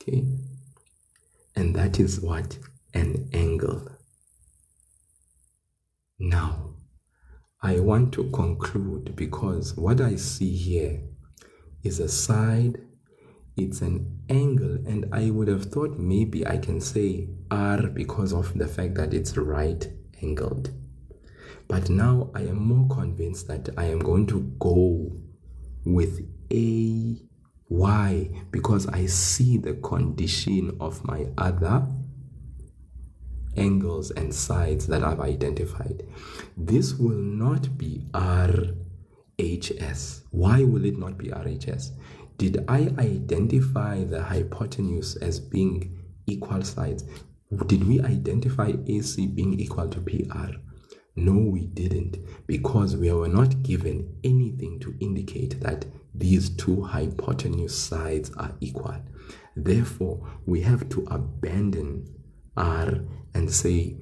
Okay? And that is what? An angle. Now, I want to conclude because what I see here is a side, it's an angle, and I would have thought maybe I can say R because of the fact that it's right angled. But now I am more convinced that I am going to go with A, Y, because I see the condition of my other angles and sides that I've identified. This will not be RHS. Why will it not be RHS? Did I identify the hypotenuse as being equal sides? Did we identify AC being equal to PR? No, we didn't, because we were not given anything to indicate that these two hypotenuse sides are equal. Therefore, we have to abandon R and say,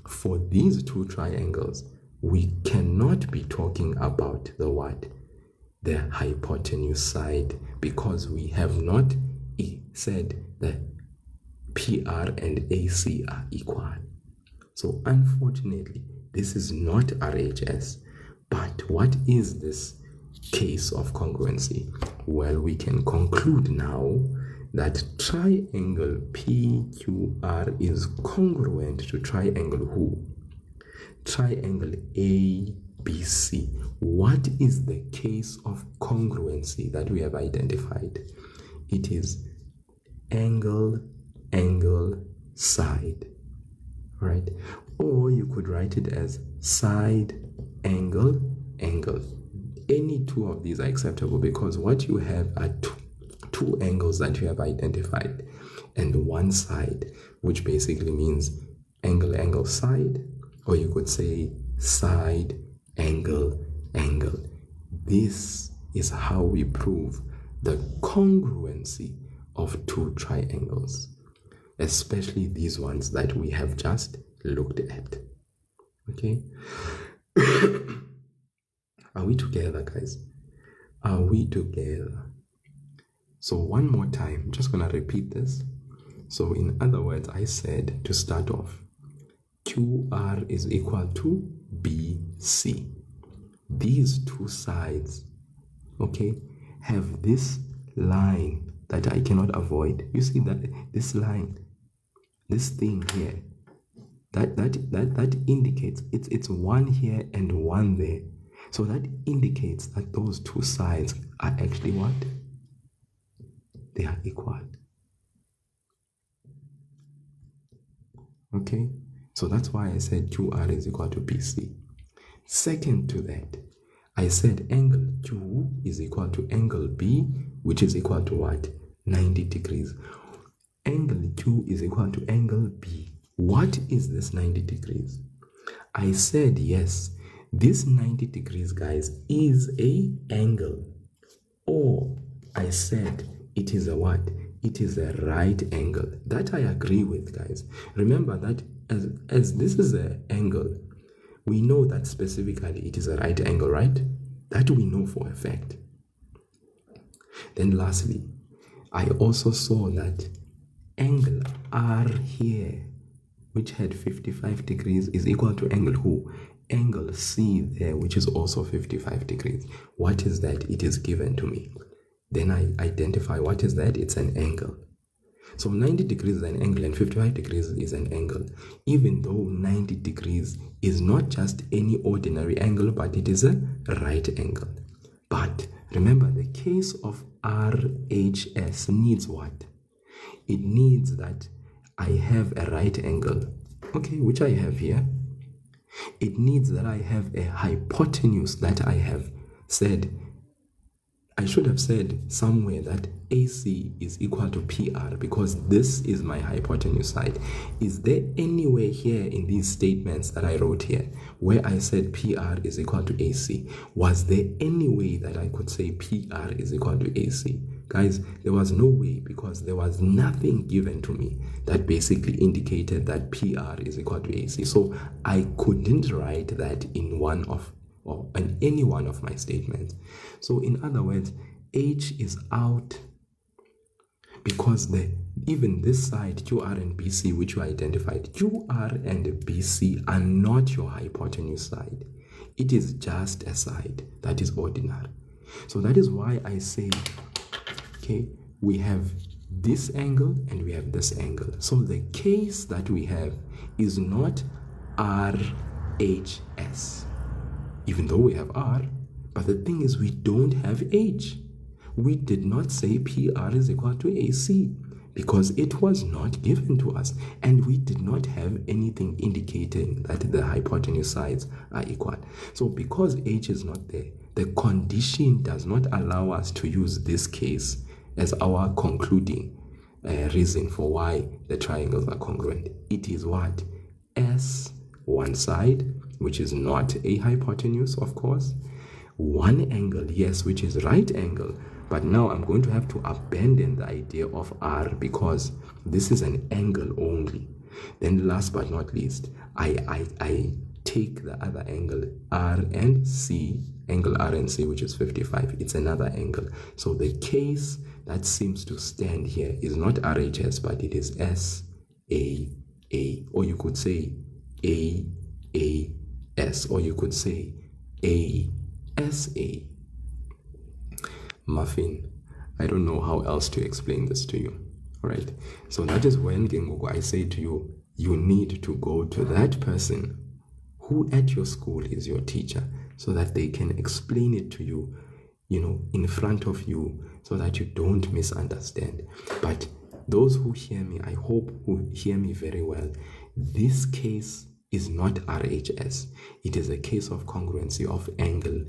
for these two triangles, we cannot be talking about the what? The hypotenuse side, because we have not said that PR and AC are equal. So unfortunately, this is not RHS. But what is this case of congruency? Well, we can conclude now that triangle PQR is congruent to triangle who? Triangle ABC. What is the case of congruency that we have identified? It is angle, side. Right? Or you could write it as side, angle. Any two of these are acceptable because what you have are two angles that you have identified and one side, which basically means angle, side, or you could say side, angle. This is how we prove the congruency of two triangles, especially these ones that we have just looked at. Okay? Are we together, guys? Are we together? So one more time, just gonna repeat this. So in other words, I said to start off, QR is equal to BC. These two sides, okay, have this line that I cannot avoid. You see that this line, this thing here, that indicates it's one here and one there. So that indicates that those two sides are actually what? They are equal. Okay? So that's why I said QR is equal to BC. Second to that, I said angle Q is equal to angle B, which is equal to what? 90 degrees. Angle Q is equal to angle B. What is this 90 degrees? I said yes, this 90 degrees, guys, is a angle. Or I said it is a what? It is a right angle. That I agree with, guys. Remember that as this is an angle, we know that specifically it is a right angle, right? That we know for a fact. Then lastly, I also saw that angle R here, which had 55 degrees, is equal to angle who? Angle C there, which is also 55 degrees. What is that? It is given to me. Then I identify what is that? It's an angle. So 90 degrees is an angle and 55 degrees is an angle. Even though 90 degrees is not just any ordinary angle, but it is a right angle. But remember, the case of RHS needs what? It needs that I have a right angle, okay, which I have here. It needs that I have a hypotenuse that I have said. I should have said somewhere that AC is equal to PR because this is my hypotenuse side. Is there anywhere here in these statements that I wrote here where I said PR is equal to AC? Was there any way that I could say PR is equal to AC? Guys, there was no way because there was nothing given to me that basically indicated that PR is equal to AC. So I couldn't write that in one of or in any one of my statements. So in other words, H is out because even this side, QR and BC, which you identified, QR and BC are not your hypotenuse side. It is just a side that is ordinary. So that is why I say, okay, we have this angle and we have this angle. So the case that we have is not RHS. Even though we have R, but the thing is we don't have H. We did not say PR is equal to AC because it was not given to us and we did not have anything indicating that the hypotenuse sides are equal. So because H is not there, the condition does not allow us to use this case as our concluding reason for why the triangles are congruent. It is what? S, one side, which is not a hypotenuse, of course. One angle, yes, which is right angle. But now I'm going to have to abandon the idea of R because this is an angle only. Then last but not least, I take the other angle, R and C, angle R and C, which is 55. It's another angle. So the case that seems to stand here is not RHS, but it is SAA, or you could say AAS, or you could say ASA. Muffin, I don't know how else to explain this to you. All right, so that is when I say to you, you need to go to that person who at your school is your teacher so that they can explain it to you, in front of you so that you don't misunderstand. But those who hear me, I hope who hear me very well, this case is not RHS. It is a case of congruency of angle,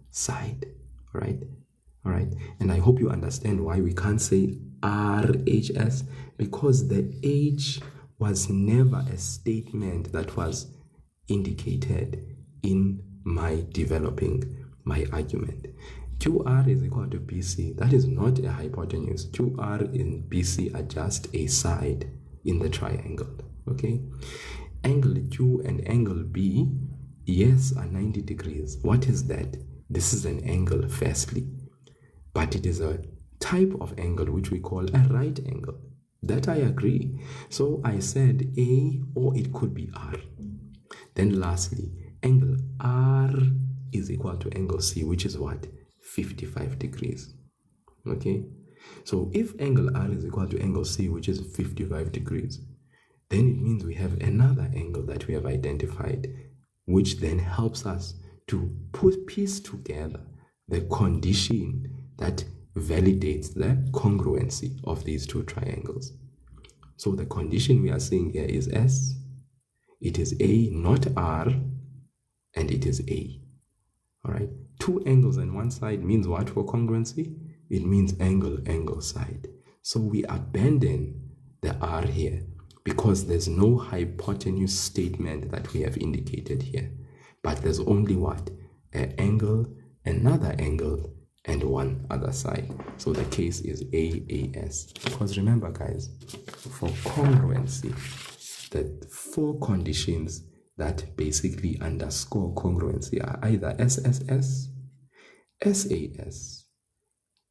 side. All right. And I hope you understand why we can't say RHS, because the H was never a statement that was indicated in my developing my argument. QR is equal to BC. That is not a hypotenuse. QR and BC are just a side in the triangle. Okay. Angle Q and angle B, yes, are 90 degrees. What is that? This is an angle, firstly. But it is a type of angle which we call a right angle. That I agree. So I said A, or it could be R. Then lastly, angle R is equal to angle C, which is what? 55 degrees. Okay? So if angle R is equal to angle C, which is 55 degrees, then it means we have another angle that we have identified, which then helps us to piece together the condition that validates the congruency of these two triangles. So the condition we are seeing here is S, It is A, not R, and it is A. All right. 2 angles on one side means what for congruency? It means angle side. So we abandon the R here because there's no hypotenuse statement that we have indicated here. But there's only what? An angle, another angle, and one other side. So the case is AAS. Because remember, guys, for congruency, the 4 conditions that basically underscore congruency are either SSS, SAS,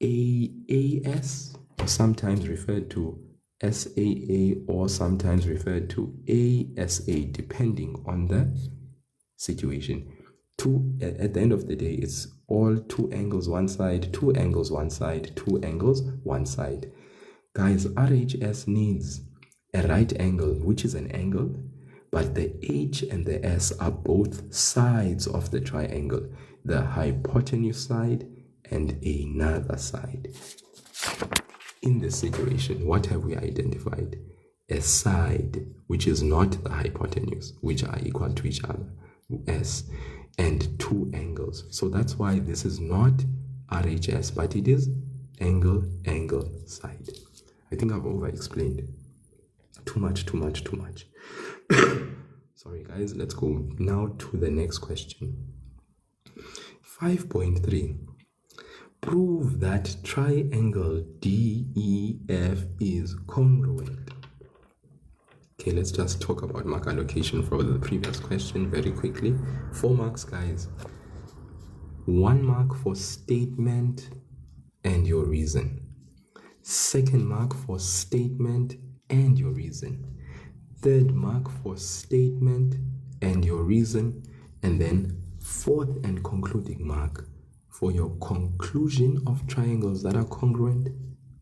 AAS, or sometimes referred to SAA, or sometimes referred to ASA, depending on the situation. At the end of the day, it's all 2 angles one side, 2 angles one side, 2 angles one side. Guys, RHS needs a right angle, which is an angle, but the H and the S are both sides of the triangle, the hypotenuse side and another side. In this situation, what have we identified? A side which is not the hypotenuse, which are equal to each other, S, and 2 angles. So that's why this is not RHS, but it is angle side. I think I've over-explained. Too much. Sorry guys, let's go now to the next question. 5.3. Prove that triangle DEF is congruent. Okay, let's just talk about mark allocation for the previous question very quickly. 4 marks, guys. 1 mark for statement and your reason. 2nd mark for statement and your reason. 3rd mark for statement and your reason. And then 4th and concluding mark for your conclusion of triangles that are congruent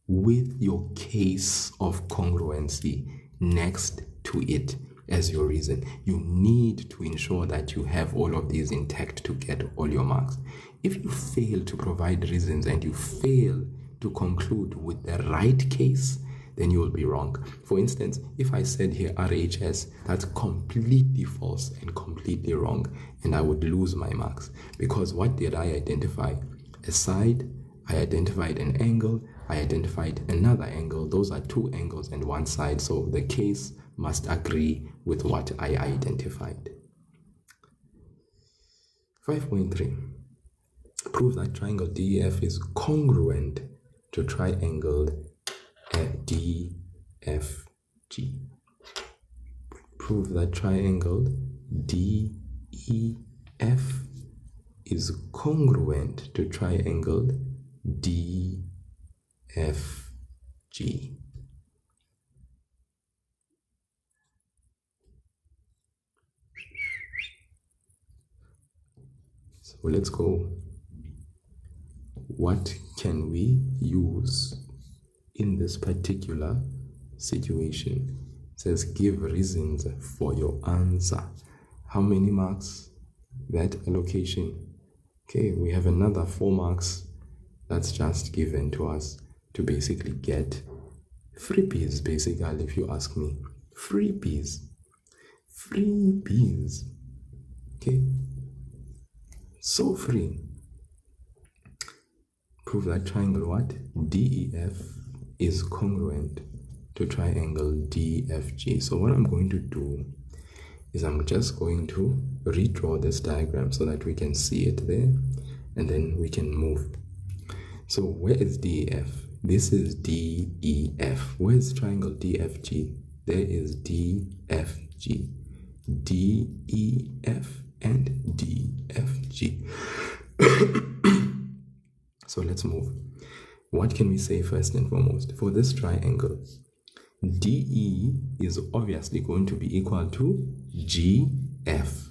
with your case of congruency next to it as your reason. You need to ensure that you have all of these intact to get all your marks. If you fail to provide reasons and you fail to conclude with the right case, then you will be wrong. For instance, if I said here RHS, that's completely false and completely wrong, and I would lose my marks. Because what did I identify? A side, I identified an angle, I identified another angle. Those are 2 angles and 1 side, so the case must agree with what I identified. 5.3. Prove that triangle DEF is congruent to triangle DFG. Prove that triangle DEF is congruent to triangle DFG. So let's go. What can we use in this particular situation? It says give reasons for your answer. How many marks? That allocation. Okay, we have another 4 marks that's just given to us to basically get freebies, basically, if you ask me. Freebies. Okay, so free. Prove that triangle what? DEF is congruent to triangle DFG. So what I'm going to do is I'm just going to redraw this diagram so that we can see it there, and then we can move. So where is DEF? This is DEF. Where is triangle DFG? There is DFG. DEF and DFG. So let's move. What can we say first and foremost? For this triangle, DE is obviously going to be equal to GF.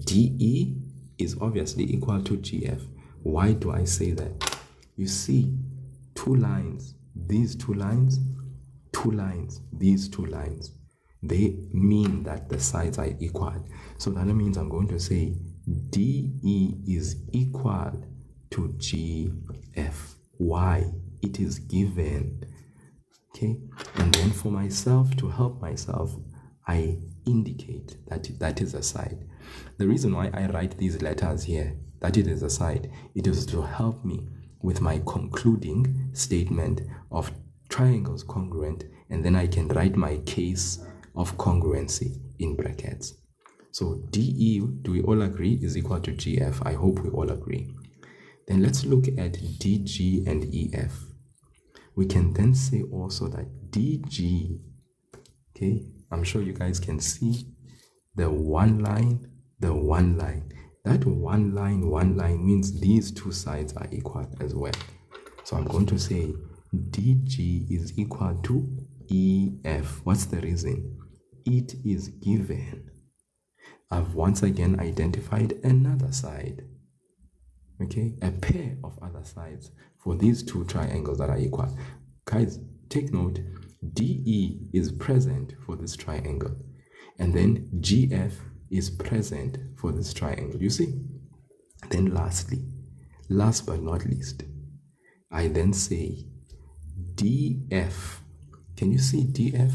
DE is obviously equal to GF. Why do I say that? You see, 2 lines, these 2 lines, 2 lines, these 2 lines, they mean that the sides are equal. So that means I'm going to say DE is equal to GF. Why? It is given. Okay, and then for myself, to help myself, I indicate that that is a side. The reason why I write these letters here, that it is a side, it is to help me with my concluding statement of triangles congruent, and then I can write my case of congruency in brackets. So DE, do we all agree, is equal to GF? I hope we all agree. Then let's look at DG and EF. We can then say also that DG, okay, I'm sure you guys can see the one line, the one line. That one line means these two sides are equal as well. So I'm going to say DG is equal to EF. What's the reason? It is given. I've once again identified another side. Okay, a pair of other sides for these two triangles that are equal. Guys, take note, DE is present for this triangle, and then GF is present for this triangle. You see? Then lastly, last but not least, I then say DF. Can you see DF?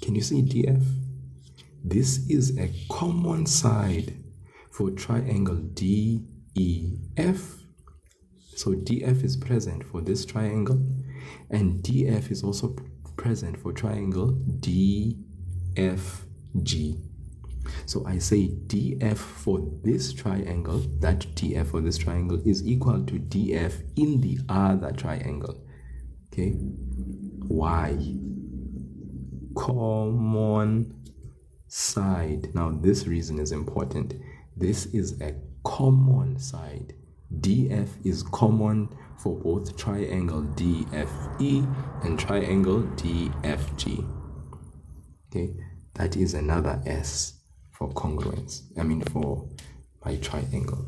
Can you see DF? This is a common side for triangle DEF. So DF is present for this triangle, and DF is also present for triangle DFG. So I say DF for this triangle, that DF for this triangle is equal to DF in the other triangle. Okay? Why? Common side. Now this reason is important. This is a common side. DF is common for both triangle DFE and triangle DFG. Okay, that is another S for congruence. I mean for my triangle.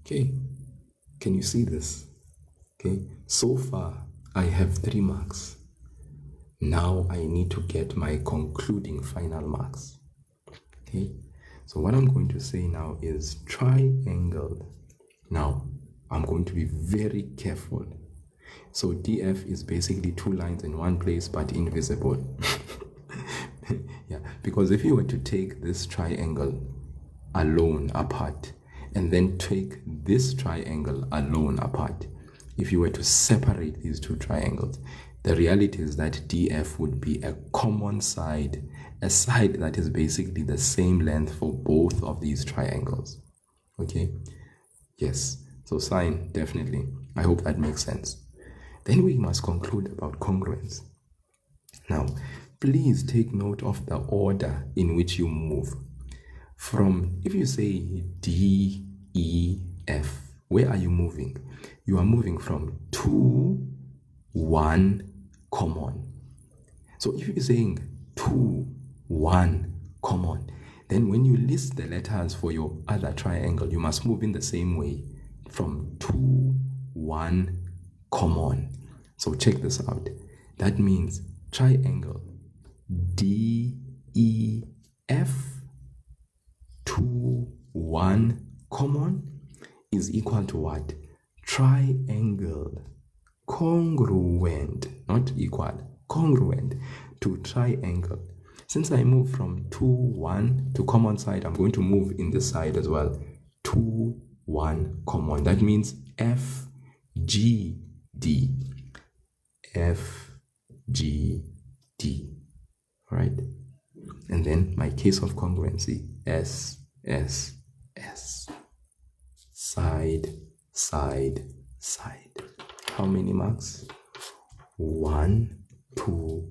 Okay, can you see this? Okay, so far I have 3 marks. Now I need to get my concluding final marks. Okay, so what I'm going to say now is triangle. Now I'm going to be very careful. So DF is basically 2 lines in one place but invisible. Yeah, because if you were to take this triangle alone apart and then take this triangle alone apart, if you were to separate these 2 triangles, the reality is that DF would be a common side, a side that is basically the same length for both of these triangles. Okay? Yes. So sign, definitely. I hope that makes sense. Then we must conclude about congruence. Now, please take note of the order in which you move. From, if you say D, E, F, where are you moving? You are moving from 2, 1, common. So if you're saying 2, 1, common, then when you list the letters for your other triangle, you must move in the same way from 2, 1, common. So check this out. That means triangle DEF 2, 1, common is equal to what? Triangle congruent, not equal, congruent to triangle. Since I move from 2, 1 to common side, I'm going to move in this side as well. 2, 1 common. That means FGD. FGD. Right? And then my case of congruency, SSS. Side, side, side. How many marks? 1, 2,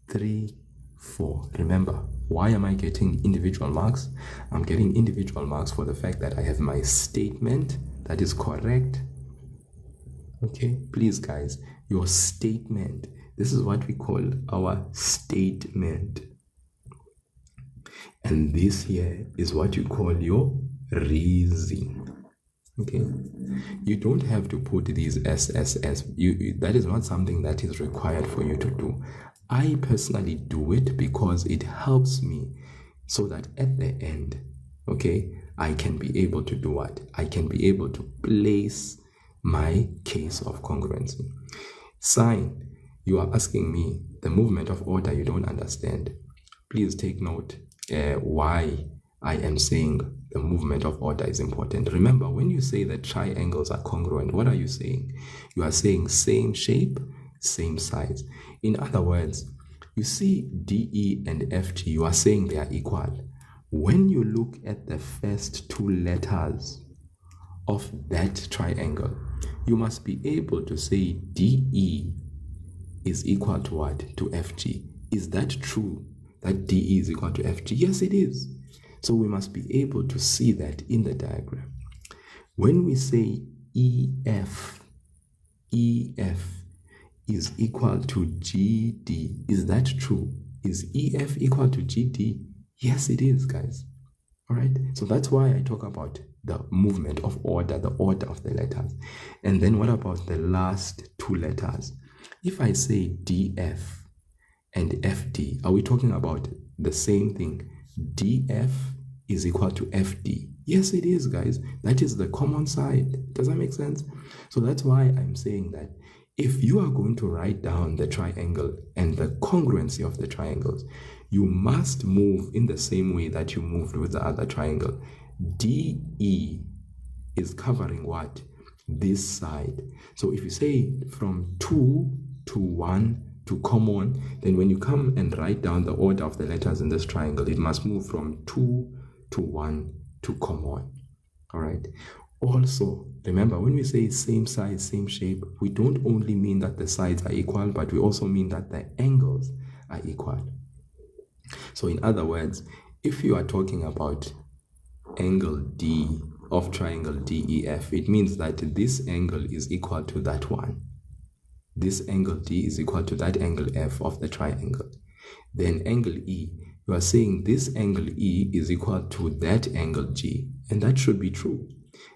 3, 4. Remember, why am I getting individual marks? I'm getting individual marks for the fact that I have my statement that is correct. Okay, please guys, your statement. This is what we call our statement. And this here is what you call your reason. Okay, you don't have to put these SSS. That is not something that is required for you to do. I personally do it because it helps me so that at the end, okay, I can be able to do what? I can be able to place my case of congruency. Sign. you are asking me the movement of order you don't understand. Please take note why I am saying the movement of order is important. Remember, when you say that triangles are congruent, what are you saying? You are saying same shape, same size. In other words, you see DE and FG, you are saying they are equal. When you look at the first two letters of that triangle, you must be able to say DE is equal to what? To FG. Is that true? That DE is equal to FG? Yes, it is. So we must be able to see that in the diagram. When we say EF is equal to GD, is that true? Is EF equal to GD? Yes, it is, guys. All right. So that's why I talk about the movement of order, the order of the letters. And then what about the last two letters? If I say DF and FD, are we talking about the same thing? DF is equal to FD. Yes, it is, guys. That is the common side. Does that make sense? So that's why I'm saying that if you are going to write down the triangle and the congruency of the triangles, you must move in the same way that you moved with the other triangle. DE is covering what? This side. So if you say from 2 to 1 to common, then when you come and write down the order of the letters in this triangle, it must move from 2 to 1 to common. All right. Also, remember, when we say same size, same shape, we don't only mean that the sides are equal, but we also mean that the angles are equal. So in other words, if you are talking about angle D of triangle DEF, it means that this angle is equal to that one. This angle D is equal to that angle F of the triangle. Then angle E, you are saying this angle E is equal to that angle G, and that should be true.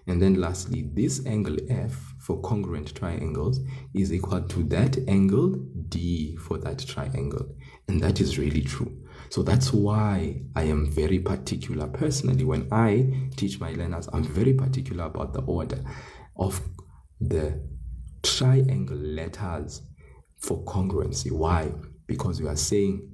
And then lastly, this angle F for congruent triangles is equal to that angle D for that triangle, and that is really true. So that's why I am very particular personally. When I teach my learners, I'm very particular about the order of the triangle letters for congruency. Why? Because we are saying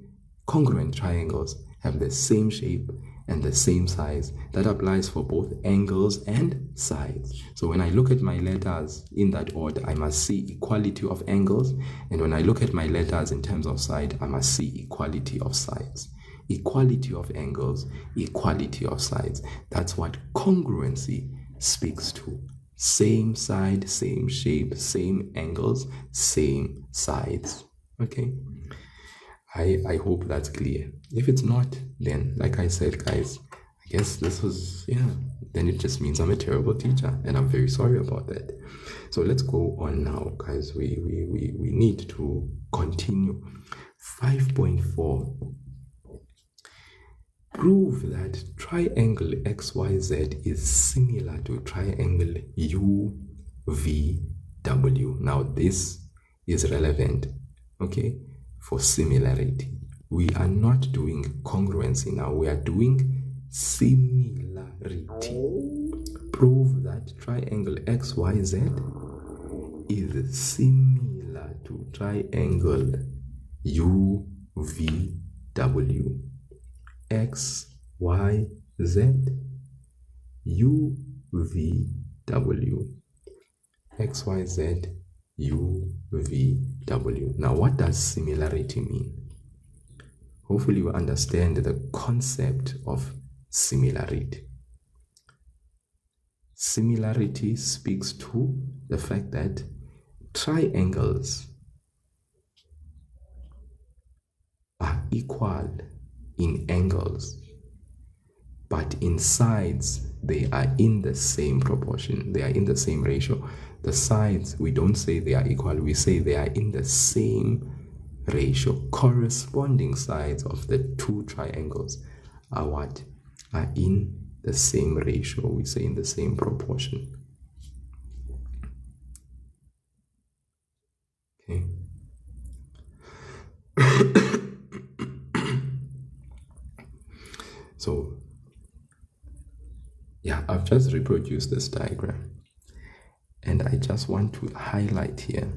congruent triangles have the same shape and the same size. That applies for both angles and sides. So when I look at my letters in that order, I must see equality of angles. And when I look at my letters in terms of side, I must see equality of sides. Equality of angles, equality of sides. That's what congruency speaks to. Same side, same shape, same angles, same sides. Okay? I hope that's clear. If it's not, then like I said, guys, I guess this was, then it just means I'm a terrible teacher, and I'm very sorry about that. So let's go on now, guys. We need to continue. 5.4. Prove that triangle XYZ is similar to triangle UVW. Now this is relevant, okay, for similarity. We are not doing congruency now. We are doing similarity. Prove that triangle XYZ is similar to triangle UVW. X, Y, Z, U, V, W. X, Y, Z, U, V, W. Now, what does similarity mean? Hopefully, you understand the concept of similarity. Similarity speaks to the fact that triangles are equal in angles, but in sides they are in the same proportion, they are in the same ratio. The sides, we don't say they are equal, we say they are in the same ratio. Corresponding sides of the two triangles are what? Are in the same ratio, we say in the same proportion. Okay. So, yeah, I've just reproduced this diagram, and I just want to highlight here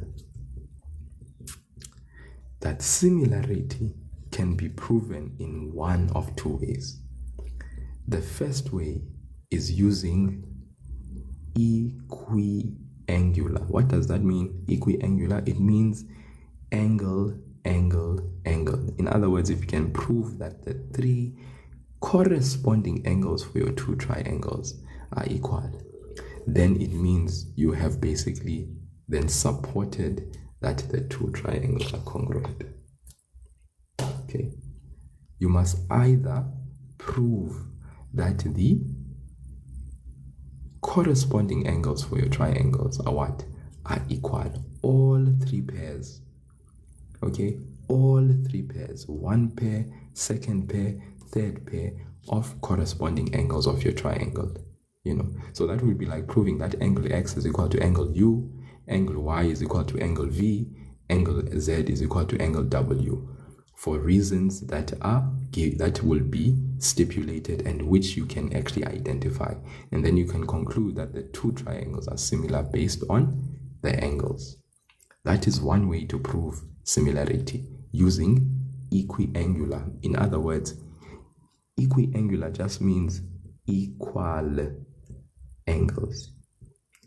that similarity can be proven in one of two ways. The first way is using equiangular. What does that mean? Equiangular, it means angle, angle, angle. In other words, if you can prove that the three corresponding angles for your two triangles are equal, then it means you have basically then supported that the two triangles are congruent. Okay, you must either prove that the corresponding angles for your triangles are what? Are equal. All three pairs. Okay, all three pairs. One pair, second pair, third pair of corresponding angles of your triangle. You know, so that would be like proving that angle X is equal to angle U, angle Y is equal to angle V, angle Z is equal to angle W, for reasons that will be stipulated and which you can actually identify, and then you can conclude that the two triangles are similar based on the angles. That is one way to prove similarity, using equiangular. In other words, equiangular just means equal angles.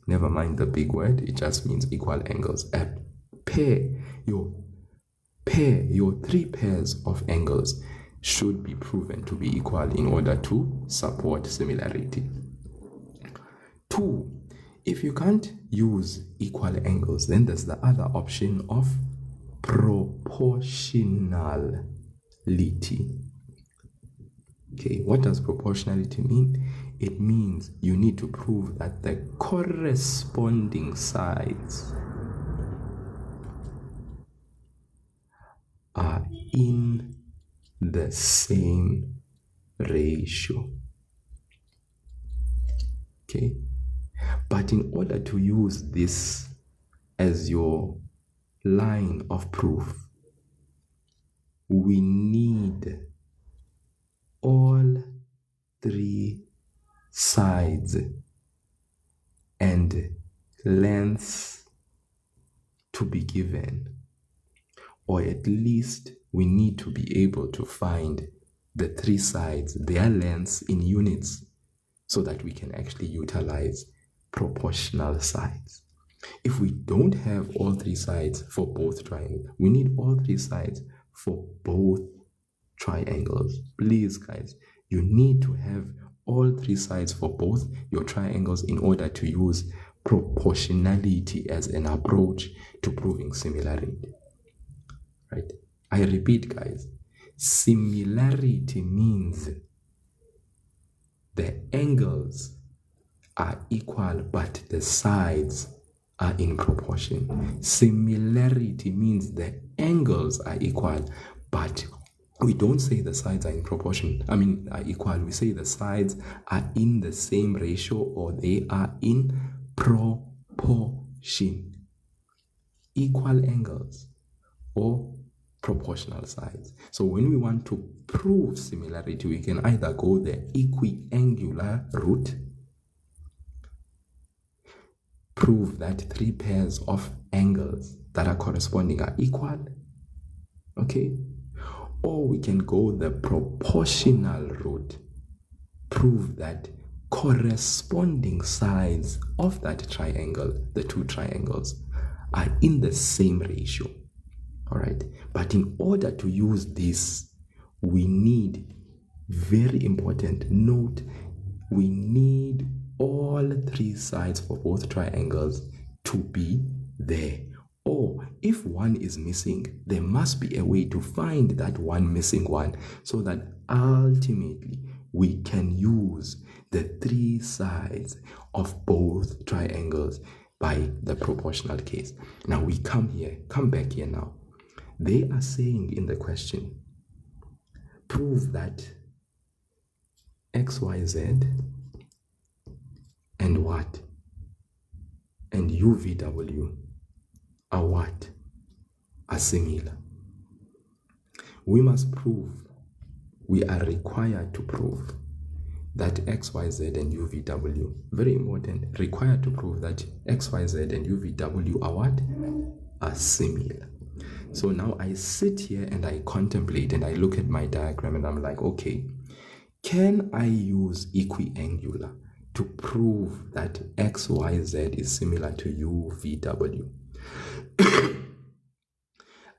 Never mind the big word, it just means equal angles. Your three pairs of angles should be proven to be equal in order to support similarity. 2, if you can't use equal angles, then there's the other option of proportionality. Okay, what does proportionality mean? It means you need to prove that the corresponding sides are in the same ratio. Okay, but in order to use this as your line of proof, we need all three sides and lengths to be given, or at least we need to be able to find the three sides, their lengths in units, so that we can actually utilize proportional sides. If we don't have all three sides for both triangles, we need all three sides for both triangles. Please guys, you need to have all three sides for both your triangles in order to use proportionality as an approach to proving similarity. Right? I repeat guys, similarity means the angles are equal but the sides are in proportion. Similarity means the angles are equal, but we don't say the sides are in proportion. Are equal. We say the sides are in the same ratio, or they are in proportion. Equal angles or proportional sides. So when we want to prove similarity, we can either go the equiangular route, prove that three pairs of angles that are corresponding are equal, okay, or we can go the proportional route, prove that corresponding sides of that triangle, the two triangles, are in the same ratio. All right, but in order to use this, we need, very important note, we need all three sides for both triangles to be there. Or if one is missing, there must be a way to find that one missing one, so that ultimately we can use the three sides of both triangles by the proportional case. Now we come back here now. They are saying in the question, prove that XYZ and what? And UVW are what? Are similar. We must prove, we are required to prove that XYZ and UVW, very important, required to prove that XYZ and UVW are what? Are similar. So now I sit here and I contemplate and I look at my diagram and I'm like, okay, can I use equiangular to prove that XYZ is similar to UVW?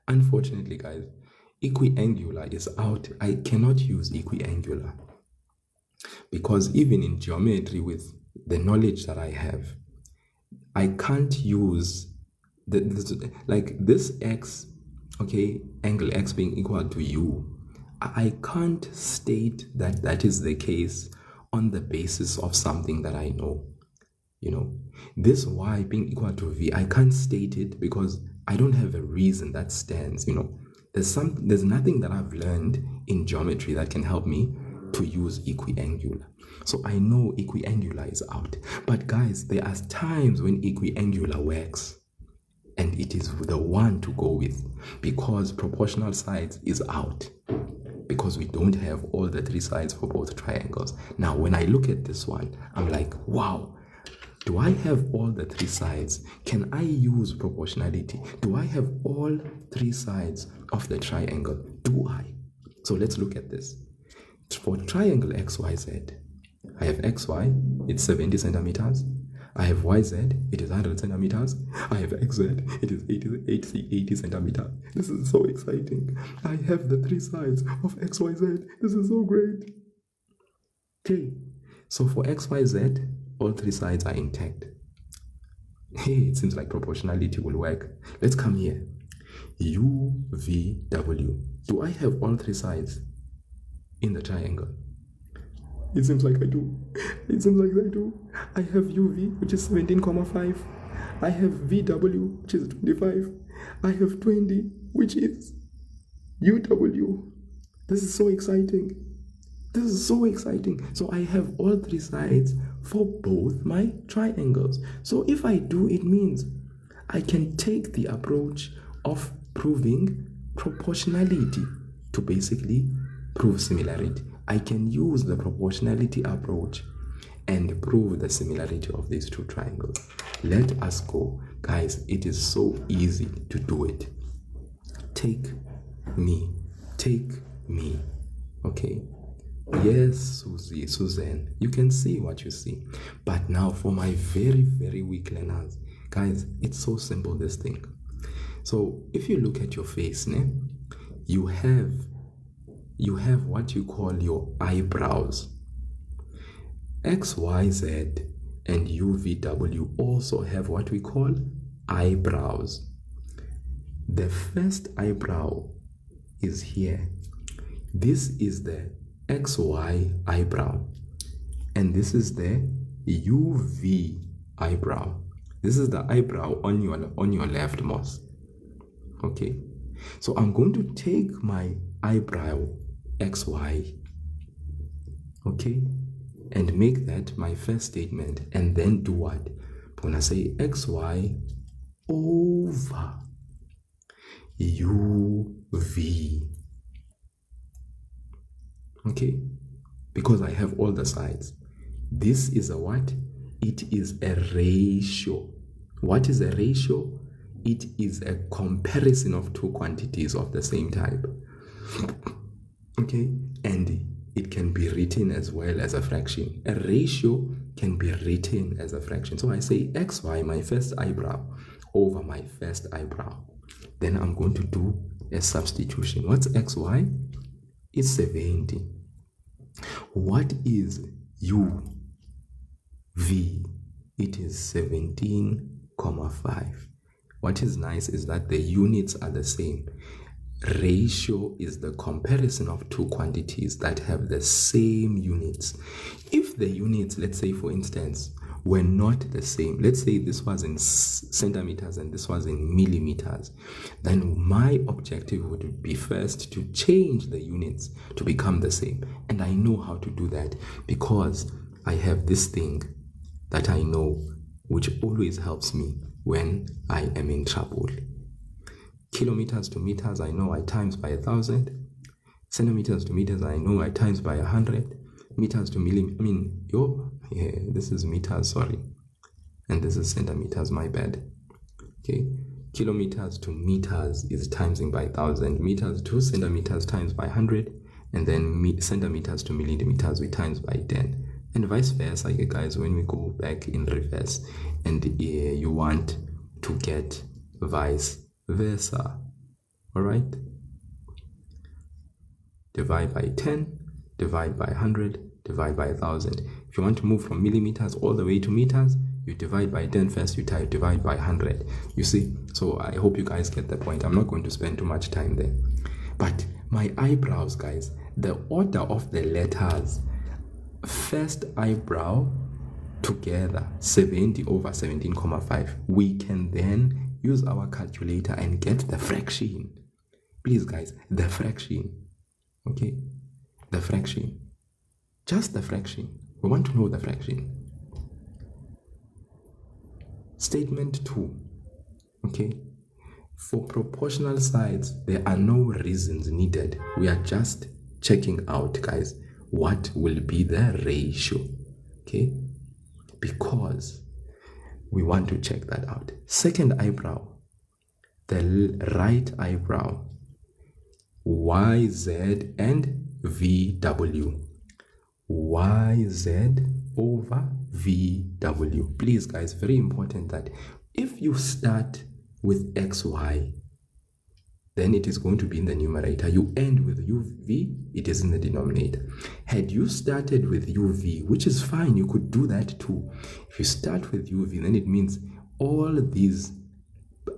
Unfortunately, guys, equiangular is out. I cannot use equiangular because even in geometry, with the knowledge that I have, I can't use this x, okay, angle x being equal to u. I can't state that that is the case on the basis of something that I know. You know, this y being equal to v, I can't state it because I don't have a reason that stands. You know, there's nothing that I've learned in geometry that can help me to use equiangular. So I know equiangular is out. But guys, there are times when equiangular works, and it is the one to go with because proportional sides is out, because we don't have all the three sides for both triangles. Now, when I look at this one, I'm like, wow, do I have all the three sides? Can I use proportionality? Do I have all three sides of the triangle? Do I? So let's look at this. For triangle XYZ, I have XY, it's 70 centimeters. I have YZ, it is 100 centimeters. I have XZ, it is 80 centimeters. This is so exciting. I have the three sides of XYZ. This is so great. Okay, so for XYZ, all three sides are intact. Hey, it seems like proportionality will work. Let's come here. UVW. Do I have all three sides in the triangle? It seems like I do. It seems like I do. I have UV, which is 17,5. I have VW, which is 25. I have 20, which is UW. This is so exciting. This is so exciting. So I have all three sides for both my triangles. So if I do, it means I can take the approach of proving proportionality to basically prove similarity. I can use the proportionality approach and prove the similarity of these two triangles. Let us go. Guys, it is so easy to do it. Take me. Okay? Yes, Susie, Suzanne, you can see what you see. But now for my very, very weak learners, guys, it's so simple, this thing. So if you look at your face, you have what you call your eyebrows. XYZ and UVW also have what we call eyebrows. The first eyebrow is here. This is the XY eyebrow, and this is the UV eyebrow. This is the eyebrow on your leftmost. Okay, so I'm going to take my eyebrow XY, okay, and make that my first statement, and then do what? I'm gonna say XY over UV. Okay, because I have all the sides. This is a what? It is a ratio. What is a ratio? It is a comparison of two quantities of the same type. Okay, and it can be written as well as a fraction. A ratio can be written as a fraction. So I say XY, my first eyebrow, over my first eyebrow. Then I'm going to do a substitution. What's XY? It's 70. What is UV? It is 17,5. What is nice is that the units are the same. Ratio is the comparison of two quantities that have the same units. If the units, let's say for instance, were not the same, let's say this was in centimeters and this was in millimeters, then my objective would be first to change the units to become the same. And I know how to do that because I have this thing that I know, which always helps me when I am in trouble. Kilometers to meters, I know I times by 1,000. Centimeters to meters, I know I times by 100. Meters to this is meters, sorry. And this is centimeters, my bad. Okay, kilometers to meters is timesing by 1,000, meters to centimeters times by 100, and then centimeters to millimeters we times by 10, and vice versa. Guys, when we go back in reverse and you want to get vice versa, all right, divide by 10, divide by 100, divide by 1,000. If you want to move from millimeters all the way to meters, you divide by 10 first, you divide by 100. You see? So I hope you guys get the point. I'm not going to spend too much time there. But my eyebrows, guys, the order of the letters, first eyebrow together, 70 over 17,5. We can then use our calculator and get the fraction. Please, guys, the fraction. Okay? The fraction. Just the fraction. We want to know the fraction. Statement 2. Okay? For proportional sides, there are no reasons needed. We are just checking out, guys, what will be the ratio. Okay? Because we want to check that out. Second eyebrow, the right eyebrow, YZ and VW. YZ over VW. Please, guys, very important that if you start with XY, then it is going to be in the numerator. You end with UV, it is in the denominator. Had you started with UV, which is fine, you could do that too. If you start with UV, then it means all these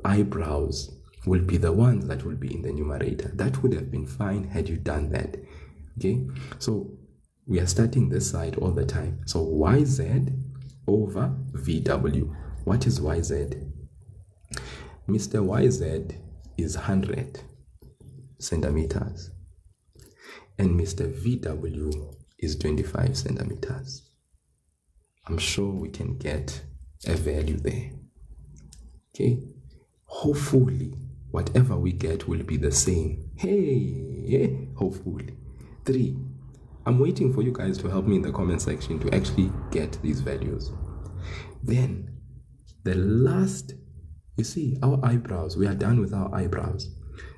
eyebrows will be the ones that will be in the numerator. That would have been fine had you done that. Okay, so we are starting this side all the time. So YZ over VW. What is YZ? Mr. YZ is 100 centimeters and Mr. VW is 25 centimeters. I'm sure we can get a value there. Okay, hopefully whatever we get will be the same. Hey, hopefully. 3. I'm waiting for you guys to help me in the comment section to actually get these values. Then the last, you see, our eyebrows, we are done with our eyebrows.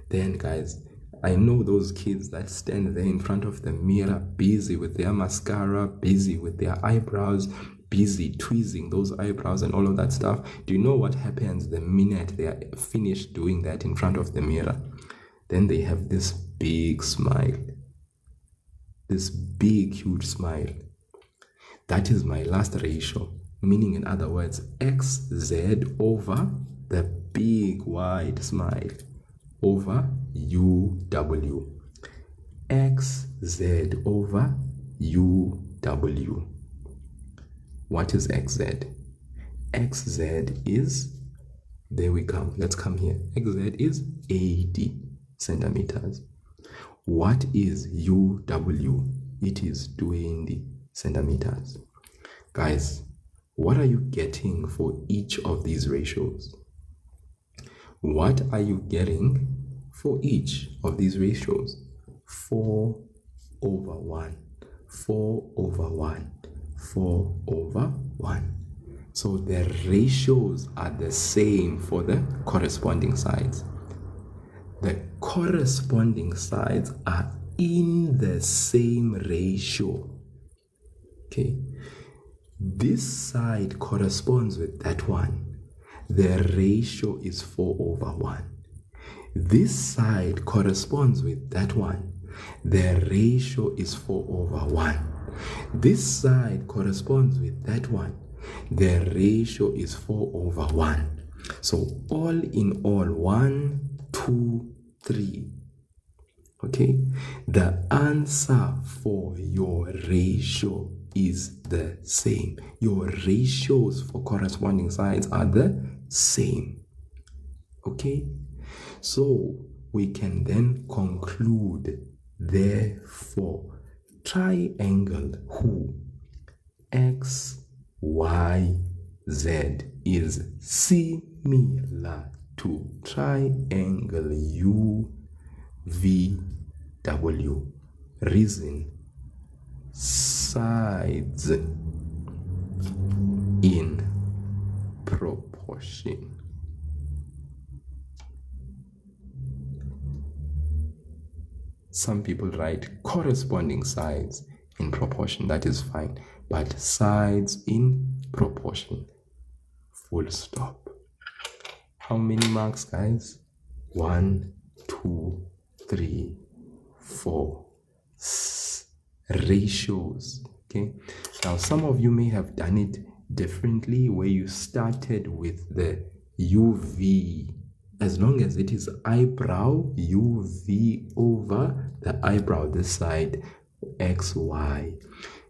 Then, guys, I know those kids that stand there in front of the mirror, busy with their mascara, busy with their eyebrows, busy tweezing those eyebrows and all of that stuff. Do you know what happens the minute they are finished doing that in front of the mirror? Then they have this big smile. This big, huge smile. That is my last ratio. Meaning, in other words, XZ over the big wide smile over UW. XZ over UW. What is XZ? XZ is, there we come, let's come here. XZ is 80 centimeters. What is UW? It is 20 centimeters. Guys, what are you getting for each of these ratios? What are you getting for each of these ratios? 4 over 1, 4 over 1, 4 over 1. So the ratios are the same for the corresponding sides. The corresponding sides are in the same ratio. Okay, this side corresponds with that one. The ratio is 4 over 1. This side corresponds with that one. The ratio is 4 over 1. This side corresponds with that one. The ratio is 4 over 1. So all in all, 1, 2, 3. Okay, the answer for your ratio is the same. Your ratios for corresponding sides are the same. Okay, so we can then conclude, therefore, triangle who X, Y, Z is similar to triangle U, V, W. Reason: sides in proportion. some people write corresponding sides in proportion. That is fine. But sides in proportion. Full stop. How many marks, guys? 1, 2, 3, 4. Ratios. Okay. Now, some of you may have done it differently, where you started with the UV. As long as it is eyebrow, UV over the eyebrow, this side, XY.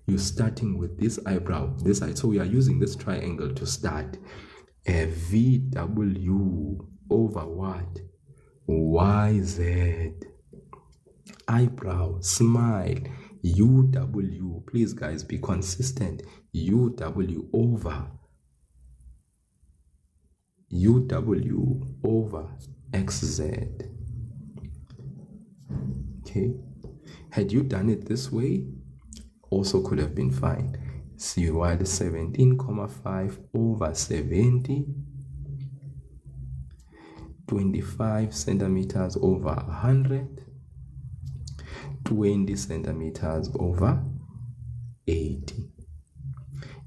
You're starting with this eyebrow, this side. So we are using this triangle to start. A VW over what? YZ. Eyebrow, smile, UW. Please, guys, be consistent. UW over XZ. Okay. Had you done it this way, also could have been fine. So you had 17,5 over 70, 25 centimeters over 100, 20 centimeters over 80.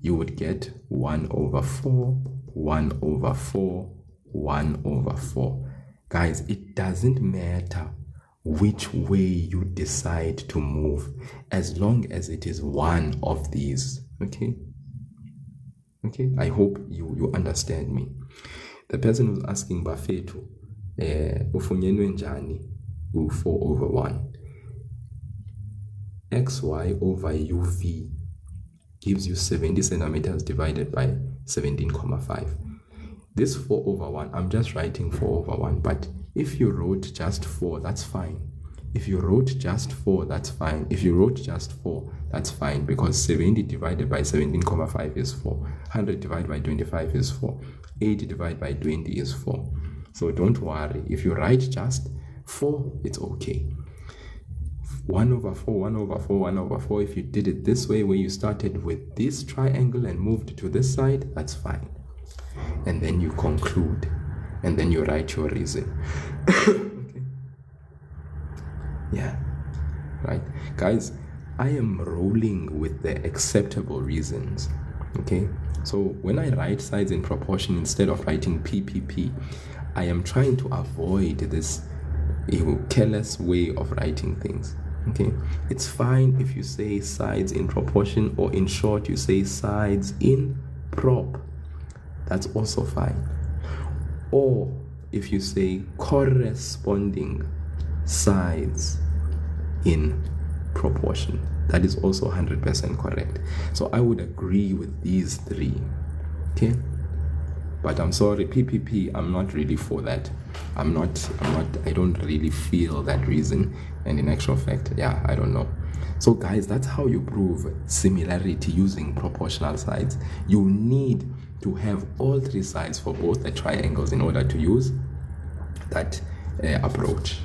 You would get 1 over 4, 1 over 4, 1 over 4. Guys, it doesn't matter which way you decide to move, as long as it is one of these. Okay, I hope you understand me. The person who's asking Bafetu, ufunyenwe njani 4 over 1. XY over UV gives you 70 centimeters divided by 17,5. This 4 over 1, I'm just writing 4 over 1, but if you wrote just 4, that's fine. If you wrote just 4, that's fine. If you wrote just 4, that's fine, because 70 divided by 17,5 is 4. 100 divided by 25 is 4. 80 divided by 20 is 4. So don't worry. If you write just 4, it's okay. 1 over 4, 1 over 4, 1 over 4. If you did it this way, where you started with this triangle and moved to this side, that's fine. And then you conclude, and then you write your reason. Okay. Yeah. Right. Guys, I am rolling with the acceptable reasons. Okay. So when I write sides in proportion instead of writing PPP, I am trying to avoid this careless way of writing things. Okay, it's fine if you say sides in proportion, or in short you say sides in prop. That's also fine. Or if you say corresponding sides in proportion, that is also 100% correct. So I would agree with these three. Okay, but I'm sorry, PPP, I'm not really for that. I don't really feel that reason. And in actual fact, yeah, I don't know. So guys, that's how you prove similarity using proportional sides. You need to have all three sides for both the triangles in order to use that approach.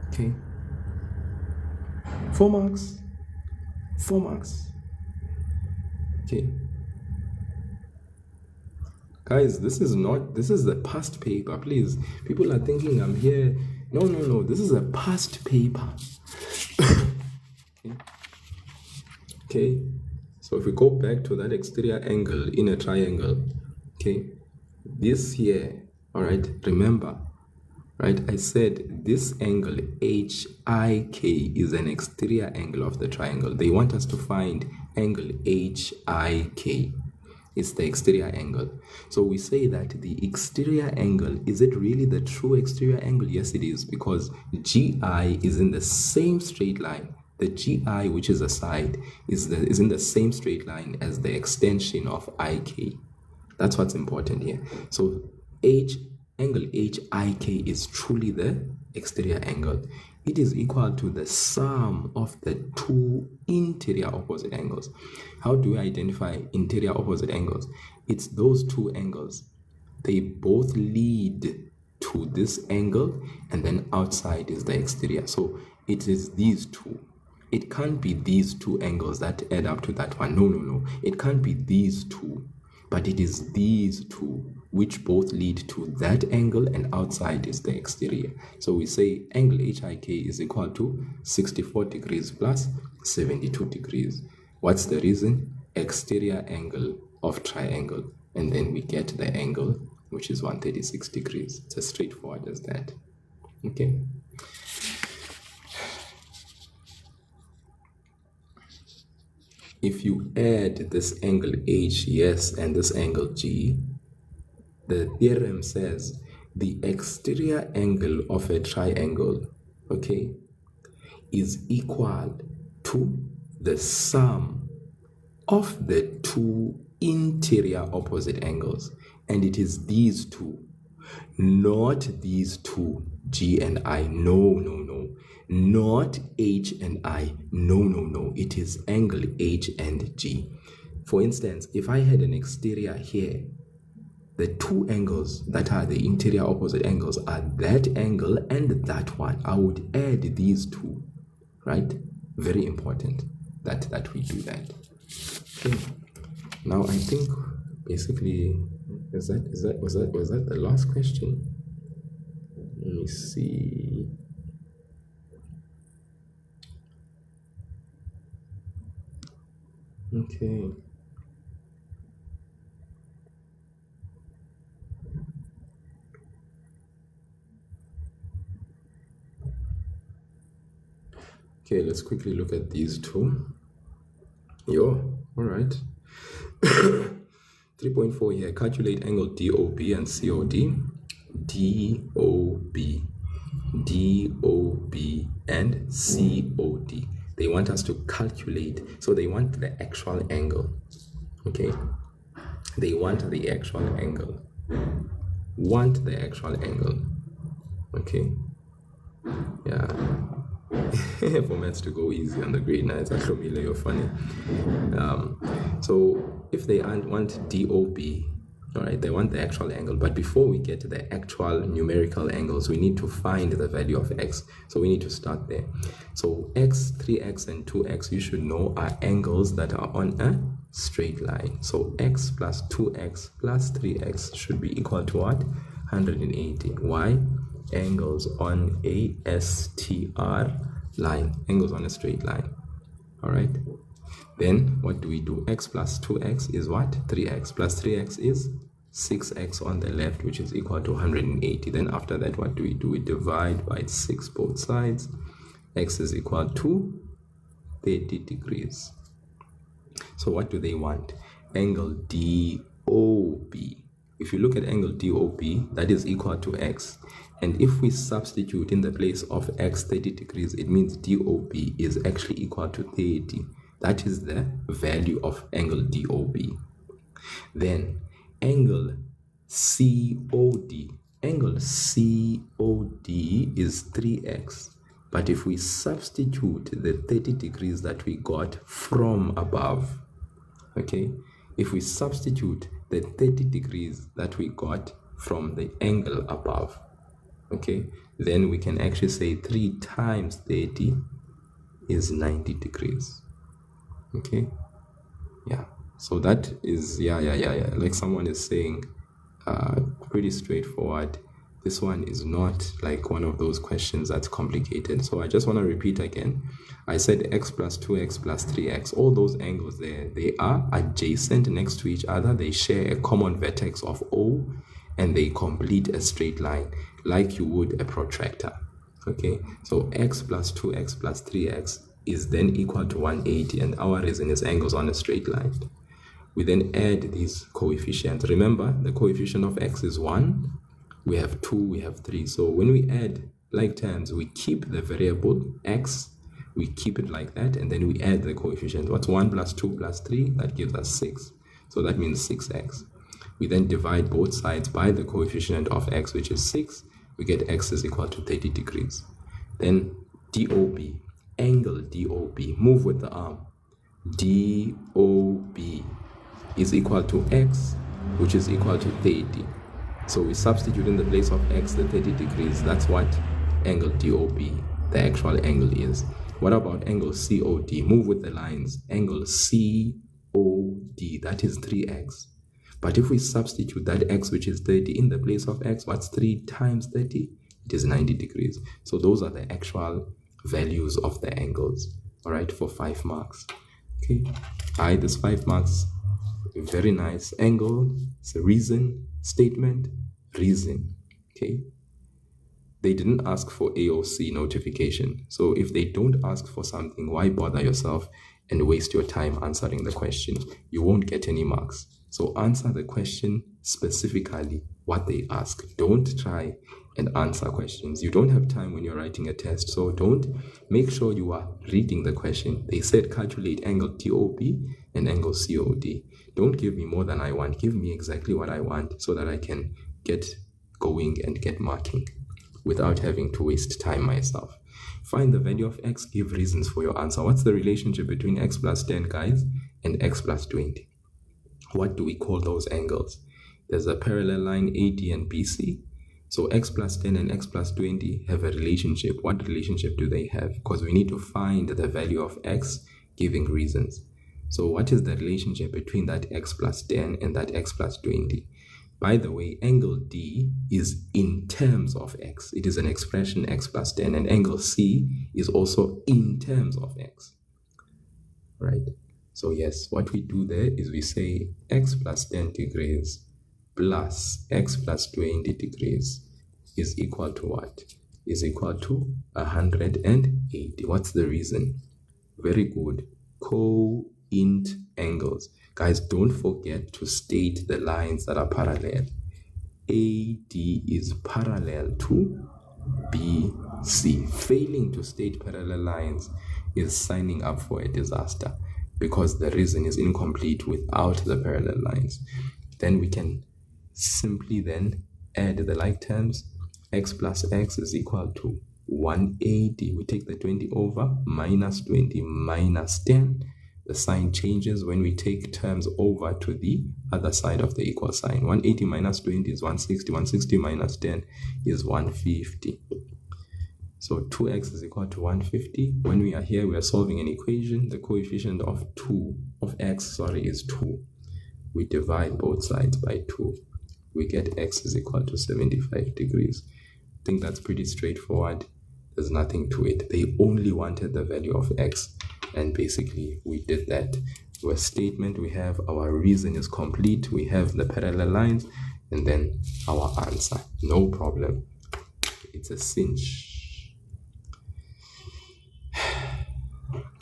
Okay. 4 marks. 4 marks. Okay. Guys, this is the past paper, please. People are thinking I'm here. No. This is a past paper. Okay. So if we go back to that exterior angle in a triangle, okay, this here, all right, remember, right, I said this angle HIK is an exterior angle of the triangle. They want us to find angle HIK. It's the exterior angle. So we say that the exterior angle, is it really the true exterior angle? Yes, it is, because GI is in the same straight line. The GI, which is a side, is in the same straight line as the extension of IK. That's what's important here. So angle HIK is truly the exterior angle. It is equal to the sum of the two interior opposite angles. How do we identify interior opposite angles? It's those two angles. They both lead to this angle, and then outside is the exterior. So it is these two. It can't be these two angles that add up to that one. No. It can't be these two, but it is these two. which both lead to that angle, and outside is the exterior. So we say angle HIK is equal to 64 degrees plus 72 degrees. What's the reason? Exterior angle of triangle. And then we get the angle, which is 136 degrees. It's as straightforward as that. Okay. If you add this angle H, yes, and this angle G, the theorem says the exterior angle of a triangle, okay, is equal to the sum of the two interior opposite angles. And it is these two, not these two, G and I. No. Not H and I. No. It is angle H and G. For instance, if I had an exterior here, the two angles that are the interior opposite angles are that angle and that one. I would add these two, right? Very important that we do that. Okay. Now I think basically was that the last question? Let me see. Okay. Okay, let's quickly look at these two. All right. 3.4 here. Calculate angle DOB and COD. DOB and COD. They want us to calculate. So they want the actual angle. Okay. They want the actual angle. Okay. Yeah. For maths to go easy on the grade 9s, Aklomile, you're funny. So if they want DOB, all right, they want the actual angle. But before we get to the actual numerical angles, we need to find the value of x. So we need to start there. So x, 3x, and 2x, you should know, are angles that are on a straight line. So x plus 2x plus 3x should be equal to what? 180. Why? Angles on a STR line, angles on a straight line. All right, then what do we do? X plus 2x is what? 3x plus 3x is 6x on the left, which is equal to 180. Then after that, what do? We divide by 6 both sides. X is equal to 30 degrees. So what do they want? Angle DOB. If you look at angle DOB, that is equal to x. And if we substitute in the place of x 30 degrees, it means DOB is actually equal to 30. That is the value of angle DOB. Then angle COD. Angle COD is 3x. But if we substitute the 30 degrees that we got from above, okay, if we substitute the 30 degrees that we got from the angle above, okay, then we can actually say 3 times 30 is 90 degrees. Okay, yeah, so that is, yeah, like someone is saying, pretty straightforward. This one is not like one of those questions that's complicated. So I just want to repeat again. I said x plus 2x plus 3x. All those angles there, they are adjacent next to each other. They share a common vertex of O, and they complete a straight line like you would a protractor. Okay, so x plus 2x plus 3x is then equal to 180, and our reason is angles on a straight line. We then add these coefficients. Remember, the coefficient of x is 1. We have 2, we have 3. So when we add like terms, we keep the variable x, we keep it like that, and then we add the coefficient. What's 1 plus 2 plus 3? That gives us 6. So that means 6x. We then divide both sides by the coefficient of x, which is 6. We get x is equal to 30 degrees. Then DOB, angle DOB, move with the arm. DOB is equal to x, which is equal to 30. So we substitute in the place of x the 30 degrees. That's what angle DOB, the actual angle, is. What about angle COD? Move with the lines. Angle COD, that is 3x. But if we substitute that x, which is 30, in the place of x, what's 3 times 30? It is 90 degrees. So those are the actual values of the angles, all right, for 5 marks. Okay, this 5 marks, very nice. Angle, it's a reason, statement, reason. Okay, they didn't ask for AOC notification. So if they don't ask for something, why bother yourself and waste your time answering the question? You won't get any marks. So answer the question specifically what they ask. Don't try and answer questions. You don't have time when you're writing a test. So don't, make sure you are reading the question. They said calculate angle TOP and angle COD. Don't give me more than I want. Give me exactly what I want so that I can get going and get marking without having to waste time myself. Find the value of x, give reasons for your answer. What's the relationship between x plus 10, guys, and x plus 20? What do we call those angles? There's a parallel line AD and BC. So x plus 10 and x plus 20 have a relationship. What relationship do they have? Because we need to find the value of x, giving reasons. So what is the relationship between that x plus 10 and that x plus 20? By the way, angle D is in terms of x. It is an expression x plus 10, and angle C is also in terms of x. Right? So yes, what we do there is we say x plus 10 degrees plus x plus 20 degrees is equal to what? Is equal to 180. What's the reason? Very good. Co-int angles. Guys, don't forget to state the lines that are parallel. AD is parallel to BC. Failing to state parallel lines is signing up for a disaster, because the reason is incomplete without the parallel lines. Then we can simply then add the like terms. X plus x is equal to 180. We take the 20 over, minus 20 minus 10. The sign changes when we take terms over to the other side of the equal sign. 180 minus 20 is 160. 160 minus 10 is 150. So 2x is equal to 150. When we are here, we are solving an equation. The coefficient of x is 2. We divide both sides by 2. We get x is equal to 75 degrees. I think that's pretty straightforward. There's nothing to it. They only wanted the value of x, and basically we did that. Our statement, we have our reason is complete, we have the parallel lines, and then our answer. No problem. It's a cinch.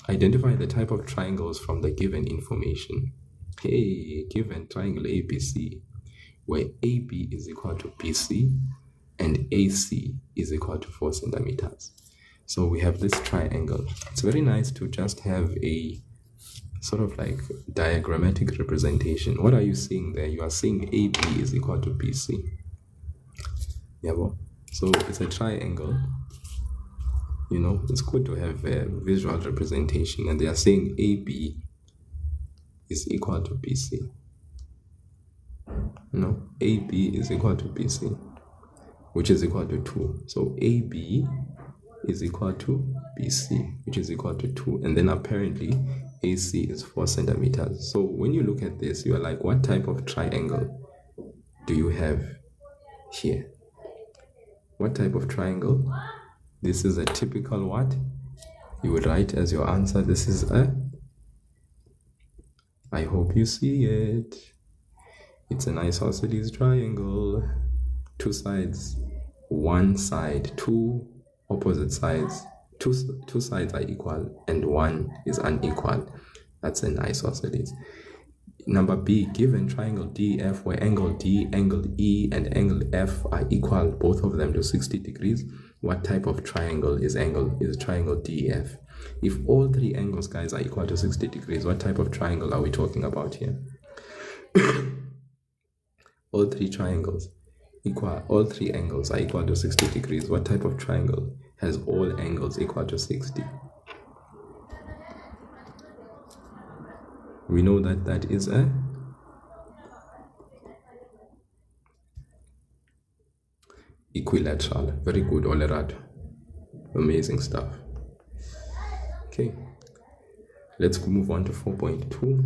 Identify the type of triangles from the given information. Hey, given triangle ABC, where AB is equal to BC and AC is equal to 4 centimeters. So we have this triangle. It's very nice to just have a sort of like diagrammatic representation. What are you seeing there? You are seeing AB is equal to BC. Yeah, well, so it's a triangle. You know, it's good to have a visual representation, and they are saying AB is equal to BC. You know, AB is equal to BC, which is equal to 2. So AB is equal to BC, which is equal to 2. And then apparently AC is 4 centimeters. So when you look at this, you are like, what type of triangle do you have here? What type of triangle? This is a typical what? You would write as your answer, this is a, I hope you see it. It's an isosceles triangle. 2 sides, 1 side, 2 opposite sides. Two sides are equal and 1 is unequal. That's an isosceles. Number B, given triangle DF where angle D, angle E, and angle F are equal, both of them to 60 degrees, what type of triangle is triangle DF? If all 3 angles, guys, are equal to 60 degrees, what type of triangle are we talking about here? All 3 angles are equal to 60 degrees. What type of triangle has all angles equal to 60? We know that that is a equilateral. Very good, Olerad. Amazing stuff. Okay, let's move on to 4.2.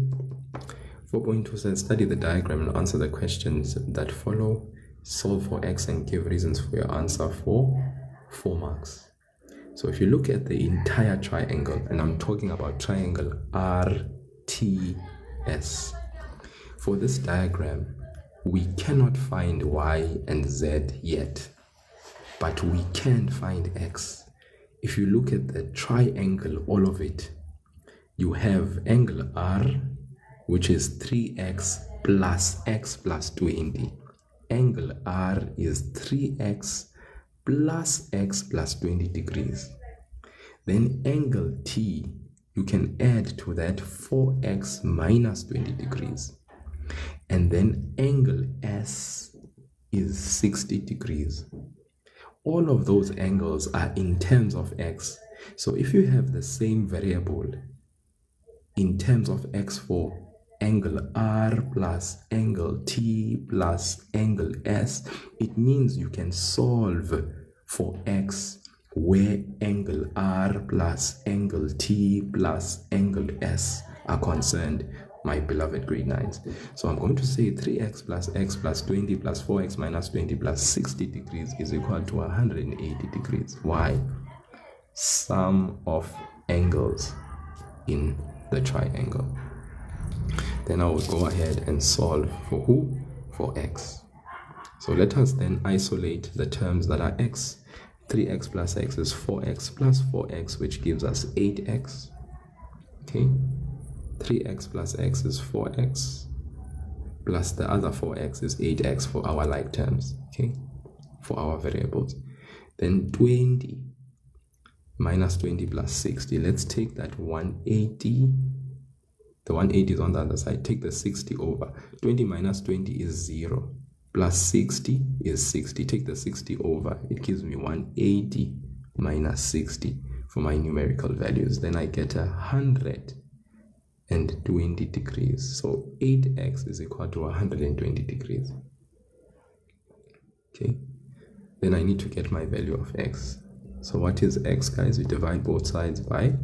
4.2 says study the diagram and answer the questions that follow. Solve for x and give reasons for your answer for 4 marks. So if you look at the entire triangle, and I'm talking about triangle RTS, for this diagram, we cannot find y and z yet, but we can find x. If you look at the triangle, all of it, you have angle R, which is 3x plus x plus 20. Angle R is 3x plus x plus 20 degrees. Then angle T, you can add to that 4x minus 20 degrees. And then angle S is 60 degrees. All of those angles are in terms of x. So if you have the same variable in terms of x for angle R plus angle T plus angle S, it means you can solve for x where angle R plus angle T plus angle S are concerned, my beloved grade 9s. So I'm going to say 3x plus x plus 20 plus 4x minus 20 plus 60 degrees is equal to 180 degrees. Why? Sum of angles in the triangle. Then I will go ahead and solve for who? For x. So let us then isolate the terms that are x. 3x plus x is 4x plus 4x, which gives us 8x. Okay. 3x plus x is 4x, plus the other 4x is 8x for our like terms, okay, for our variables. Then 20 minus 20 plus 60. Let's take that 180. The 180 is on the other side. Take the 60 over. 20 minus 20 is 0. Plus 60 is 60. Take the 60 over. It gives me 180 minus 60 for my numerical values. Then I get 120 degrees. So 8x is equal to 120 degrees. Okay. Then I need to get my value of x. So what is x, guys? We divide both sides by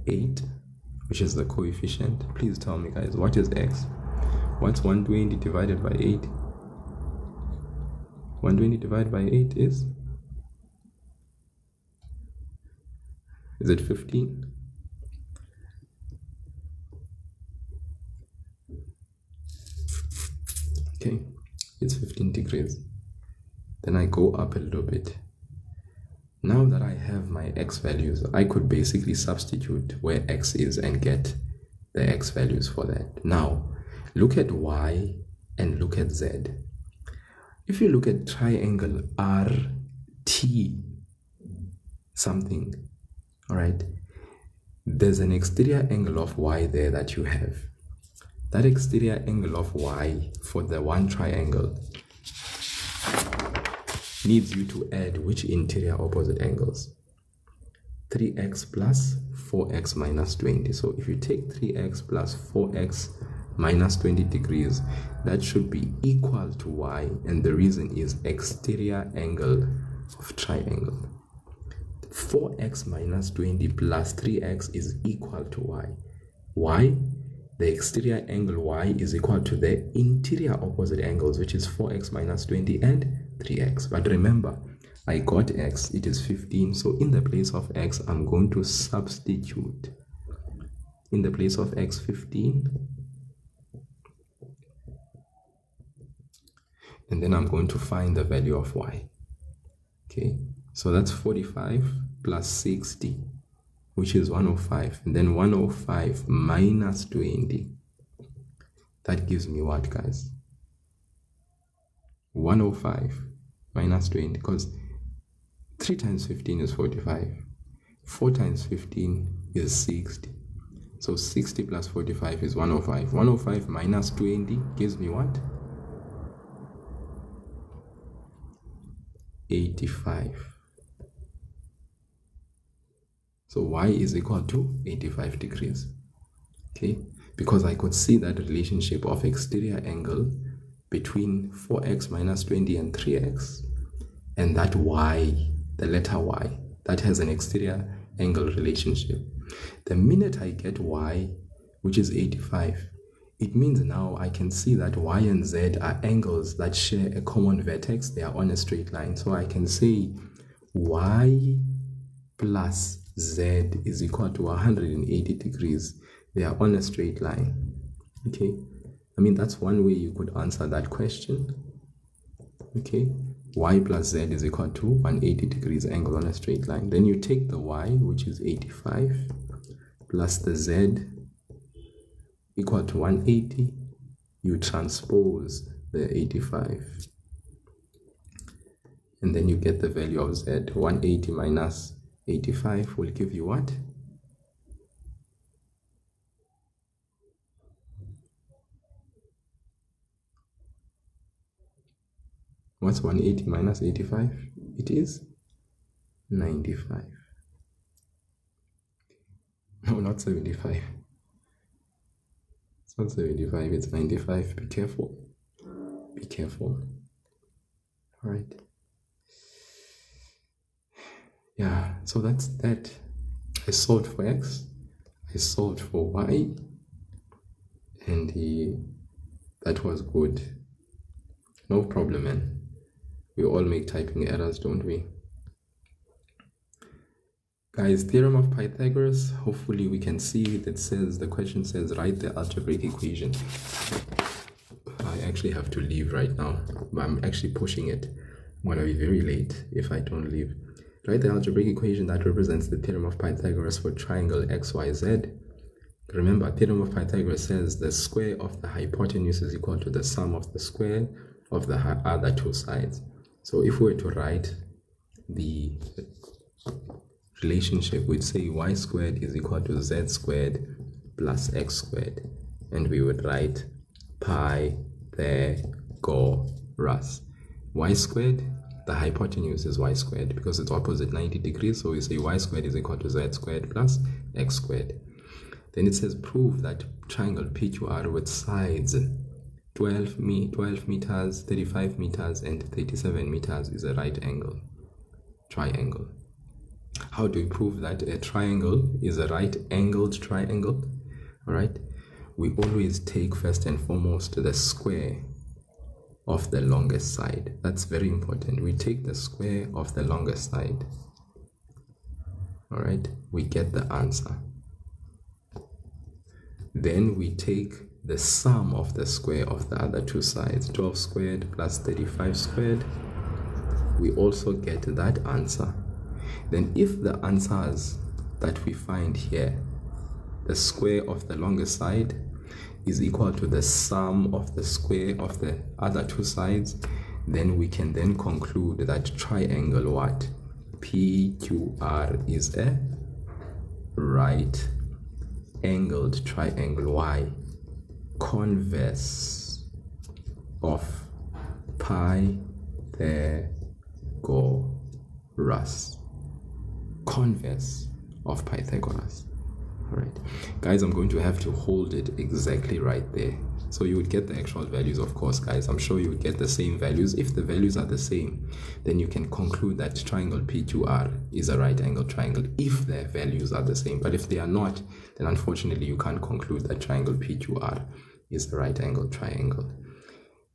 8, which is the coefficient. Please tell me, guys, what is x? What's 120 divided by 8? 120 divided by 8 is it 15? Okay, it's 15 degrees. Then I go up a little bit. Now that I have my x values, I could basically substitute where x is and get the x values for that. Now, look at y and look at z. If you look at triangle RT something, all right, there's an exterior angle of y there that you have. That exterior angle of y for the one triangle needs you to add which interior opposite angles? 3x plus 4x minus 20. So if you take 3x plus 4x minus 20 degrees, that should be equal to y, and the reason is exterior angle of triangle. 4x minus 20 plus 3x is equal to y. Why? The exterior angle y is equal to the interior opposite angles, which is 4x minus 20 and 3x. But remember, I got x, it is 15. So in the place of x, I'm going to substitute. In the place of x, 15. And then I'm going to find the value of y. Okay, so that's 45 plus 60. Which is 105, and then 105 minus 20. That gives me what, guys? 105 minus 20, because 3 times 15 is 45. 4 times 15 is 60. So 60 plus 45 is 105. 105 minus 20 gives me what? 85. So y is equal to 85 degrees, okay? Because I could see that relationship of exterior angle between 4x minus 20 and 3x, and that y, the letter y, that has an exterior angle relationship. The minute I get y, which is 85, it means now I can see that y and z are angles that share a common vertex. They are on a straight line. So I can say y plus z is equal to 180 degrees. They are on a straight line. Okay, I mean, that's one way you could answer that question. Okay, y plus z is equal to 180 degrees angle on a straight line. Then you take the y, which is 85, plus the z equal to 180. You transpose the 85. And then you get the value of z. 180 minus 85 will give you what? What's 180 minus 85? It is 95. No, not 75. It's not 75, it's 95. Be careful. Be careful. All right. Yeah, so that's that. I solved for x, I solved for y, and that was good. No problem, man. We all make typing errors, don't we? Guys, theorem of Pythagoras, hopefully we can see that says, the question says, write the algebraic equation. I actually have to leave right now. I'm actually pushing it. I'm going to be very late if I don't leave. Write the algebraic equation that represents the theorem of Pythagoras for triangle XYZ. Remember, theorem of Pythagoras says the square of the hypotenuse is equal to the sum of the square of the other two sides. So if we were to write the relationship, we'd say y squared is equal to z squared plus x squared. And we would write Pythagoras. Y squared, the hypotenuse is y squared because it's opposite 90 degrees. So we say y squared is equal to z squared plus x squared. Then it says prove that triangle PQR with sides 12 meters, 35 meters, and 37 meters is a right angle triangle. How do we prove that a triangle is a right angled triangle? All right, we always take first and foremost the square of the longest side. That's very important. We take the square of the longest side. All right, we get the answer. Then we take the sum of the square of the other two sides, 12 squared plus 35 squared. We also get that answer. Then if the answers that we find here, the square of the longest side is equal to the sum of the square of the other two sides, then we can then conclude that triangle what? PQR is a right angled triangle. Why? Converse of Pythagoras. Converse of Pythagoras. All right, guys, I'm going to have to hold it exactly right there. So you would get the actual values, of course, guys. I'm sure you would get the same values. If the values are the same, then you can conclude that triangle PQR is a right angle triangle if their values are the same. But if they are not, then unfortunately you can't conclude that triangle PQR is a right angle triangle.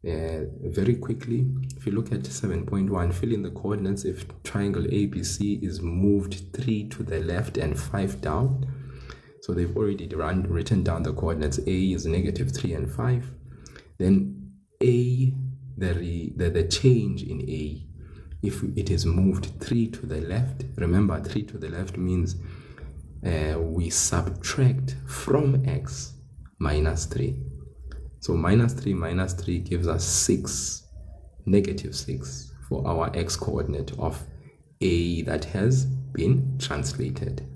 Very quickly, if you look at 7.1, fill in the coordinates if triangle ABC is moved 3 to the left and 5 down. So they've already written down the coordinates. A is -3 and 5. Then A, the change in A, if it is moved 3 to the left, remember 3 to the left means we subtract from x -3. So -3 gives us 6, -6 for our x coordinate of A that has been translated.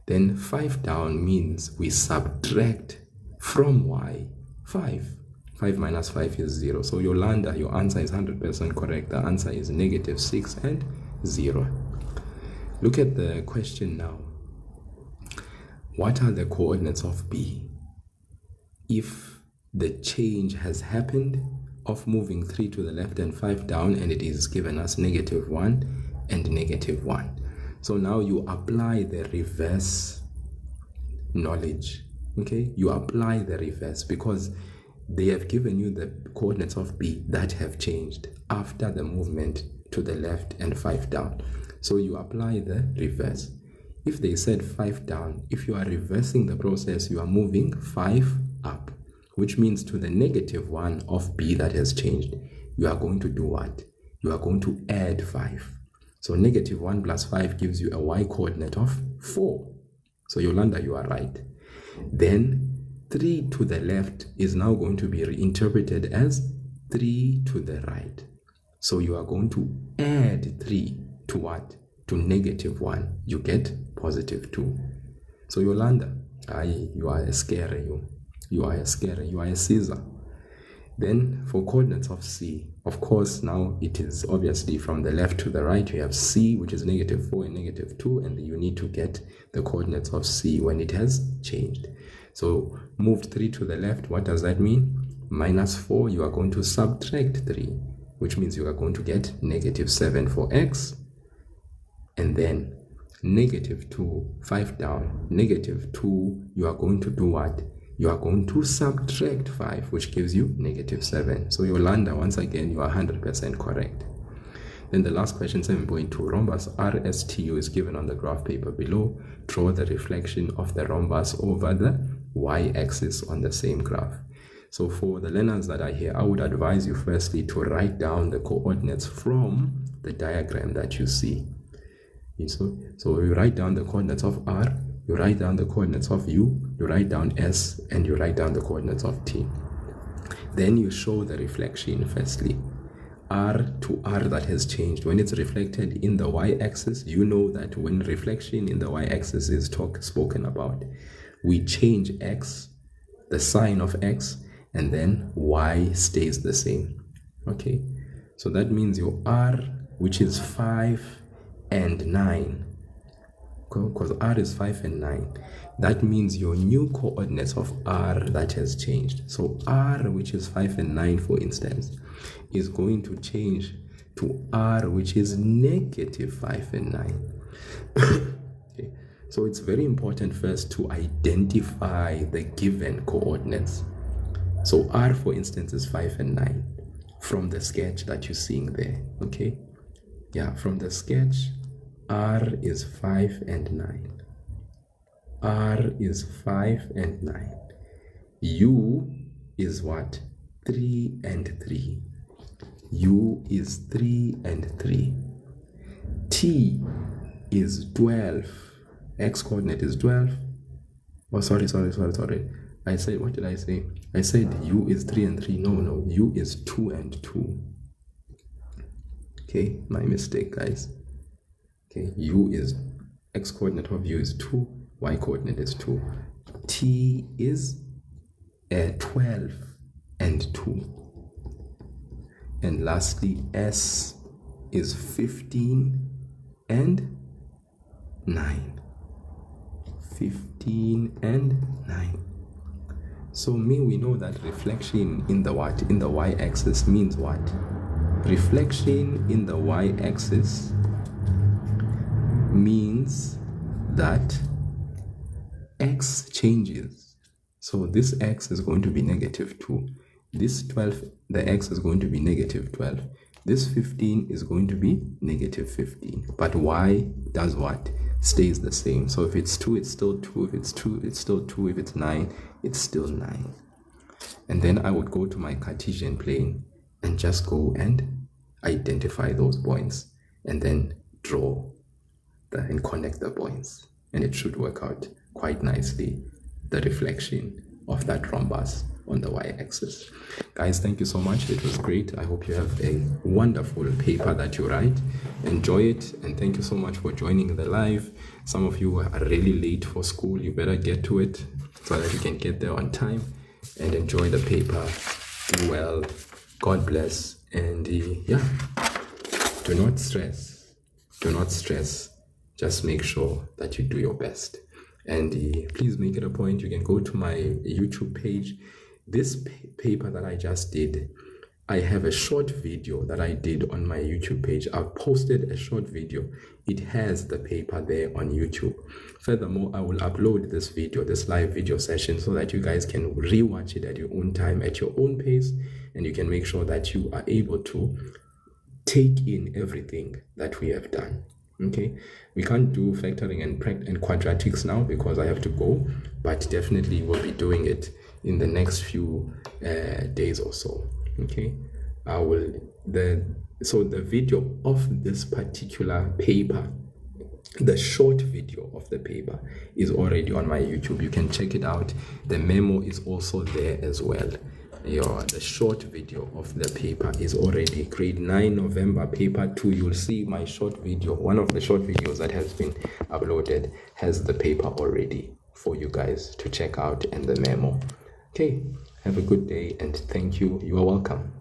Then 5 down means we subtract from y 5. 5 minus 5 is 0. So your answer is 100% correct. The answer is -6 and 0. Look at the question now. What are the coordinates of B? If the change has happened of moving 3 to the left and 5 down, and it is given us -1 and -1. So now you apply the reverse knowledge. okay, you apply the reverse because they have given you the coordinates of B that have changed after the movement to the left and 5 down. So you apply the reverse. If they said 5 down, if you are reversing the process, you are moving 5 up, which means to the -1 of B that has changed, you are going to do what? You are going to add 5. So -1 plus 5 gives you a y coordinate of 4. So Yolanda, you are right. Then 3 to the left is now going to be reinterpreted as 3 to the right. So you are going to add 3 to what? To -1. You get +2. So Yolanda, you are a scary. You are a scary. You are a Caesar. Then for coordinates of C, of course, now it is obviously from the left to the right. You have C, which is -4 and -2, and you need to get the coordinates of C when it has changed. So moved 3 to the left, what does that mean? -4, you are going to subtract 3, which means you are going to get -7 for x, and then -2, 5 down, -2, you are going to do what? You are going to subtract 5, which gives you -7. So Yolanda, once again, you are 100% correct. Then the last question, 7.2, rhombus RSTU is given on the graph paper below. Draw the reflection of the rhombus over the y-axis on the same graph. So for the learners that are here, I would advise you firstly to write down the coordinates from the diagram that you see. So you write down the coordinates of R, you write down the coordinates of U, you write down S, and you write down the coordinates of T. Then you show the reflection firstly. R to R that has changed. When it's reflected in the y-axis, you know that when reflection in the y-axis is spoken about, we change x, the sign of x, and then y stays the same. Okay, so that means your R, which is 5 and 9, because R is 5 and 9, that means your new coordinates of R that has changed. So R, which is 5 and 9, for instance, is going to change to R, which is -5 and 9. Okay. So it's very important first to identify the given coordinates. So R, for instance, is 5 and 9 from the sketch that you're seeing there. Okay, yeah, from the sketch, R is 5 and 9. R is 5 and 9. U is what? 3 and 3. U is 3 and 3. T is 12. X coordinate is 12. Oh, sorry. I said, what did I say? I said U is 3 and 3. No. U is 2 and 2. Okay, my mistake, guys. Okay, U is, X coordinate of U is 2. Y coordinate is 2. T is 12 and 2. And lastly, S is 15 and 9. 15 and 9. So we know that reflection in the what? In the y-axis means what? Reflection in the y-axis means that x changes. So this x is going to be -2. This 12, the x is going to be -12. This 15 is going to be -15. But y does what? Stays the same. So if it's 2, it's still 2. If it's 2, it's still 2. If it's 9, it's still 9. And then I would go to my Cartesian plane and just go and identify those points and then draw and connect the points. And it should work out quite nicely, the reflection of that rhombus on the y-axis. Guys, thank you so much. It was great. I hope you have a wonderful paper that you write. Enjoy it, and thank you so much for joining the live. Some of you are really late for school. You better get to it so that you can get there on time and enjoy the paper. Do well. God bless. And yeah, do not stress. Just make sure that you do your best. And please make it a point. You can go to my YouTube page. This paper that I just did, I have a short video that I did on my YouTube page. I've posted a short video it has the paper there on YouTube. Furthermore, I will upload this video, this live video session, so that you guys can rewatch it at your own time, at your own pace, and you can make sure that you are able to take in everything that we have done. Okay, we can't do factoring and quadratics now because I have to go, but definitely we'll be doing it in the next few days or so. Okay, so the video of this particular paper, the short video of the paper, is already on my YouTube. You can check it out. The memo is also there as well. The short video of the paper is already grade 9 November paper 2. You'll see my short video, one of the short videos that has been uploaded has the paper already for you guys to check out, and the memo. Okay, have a good day and thank you. You are welcome.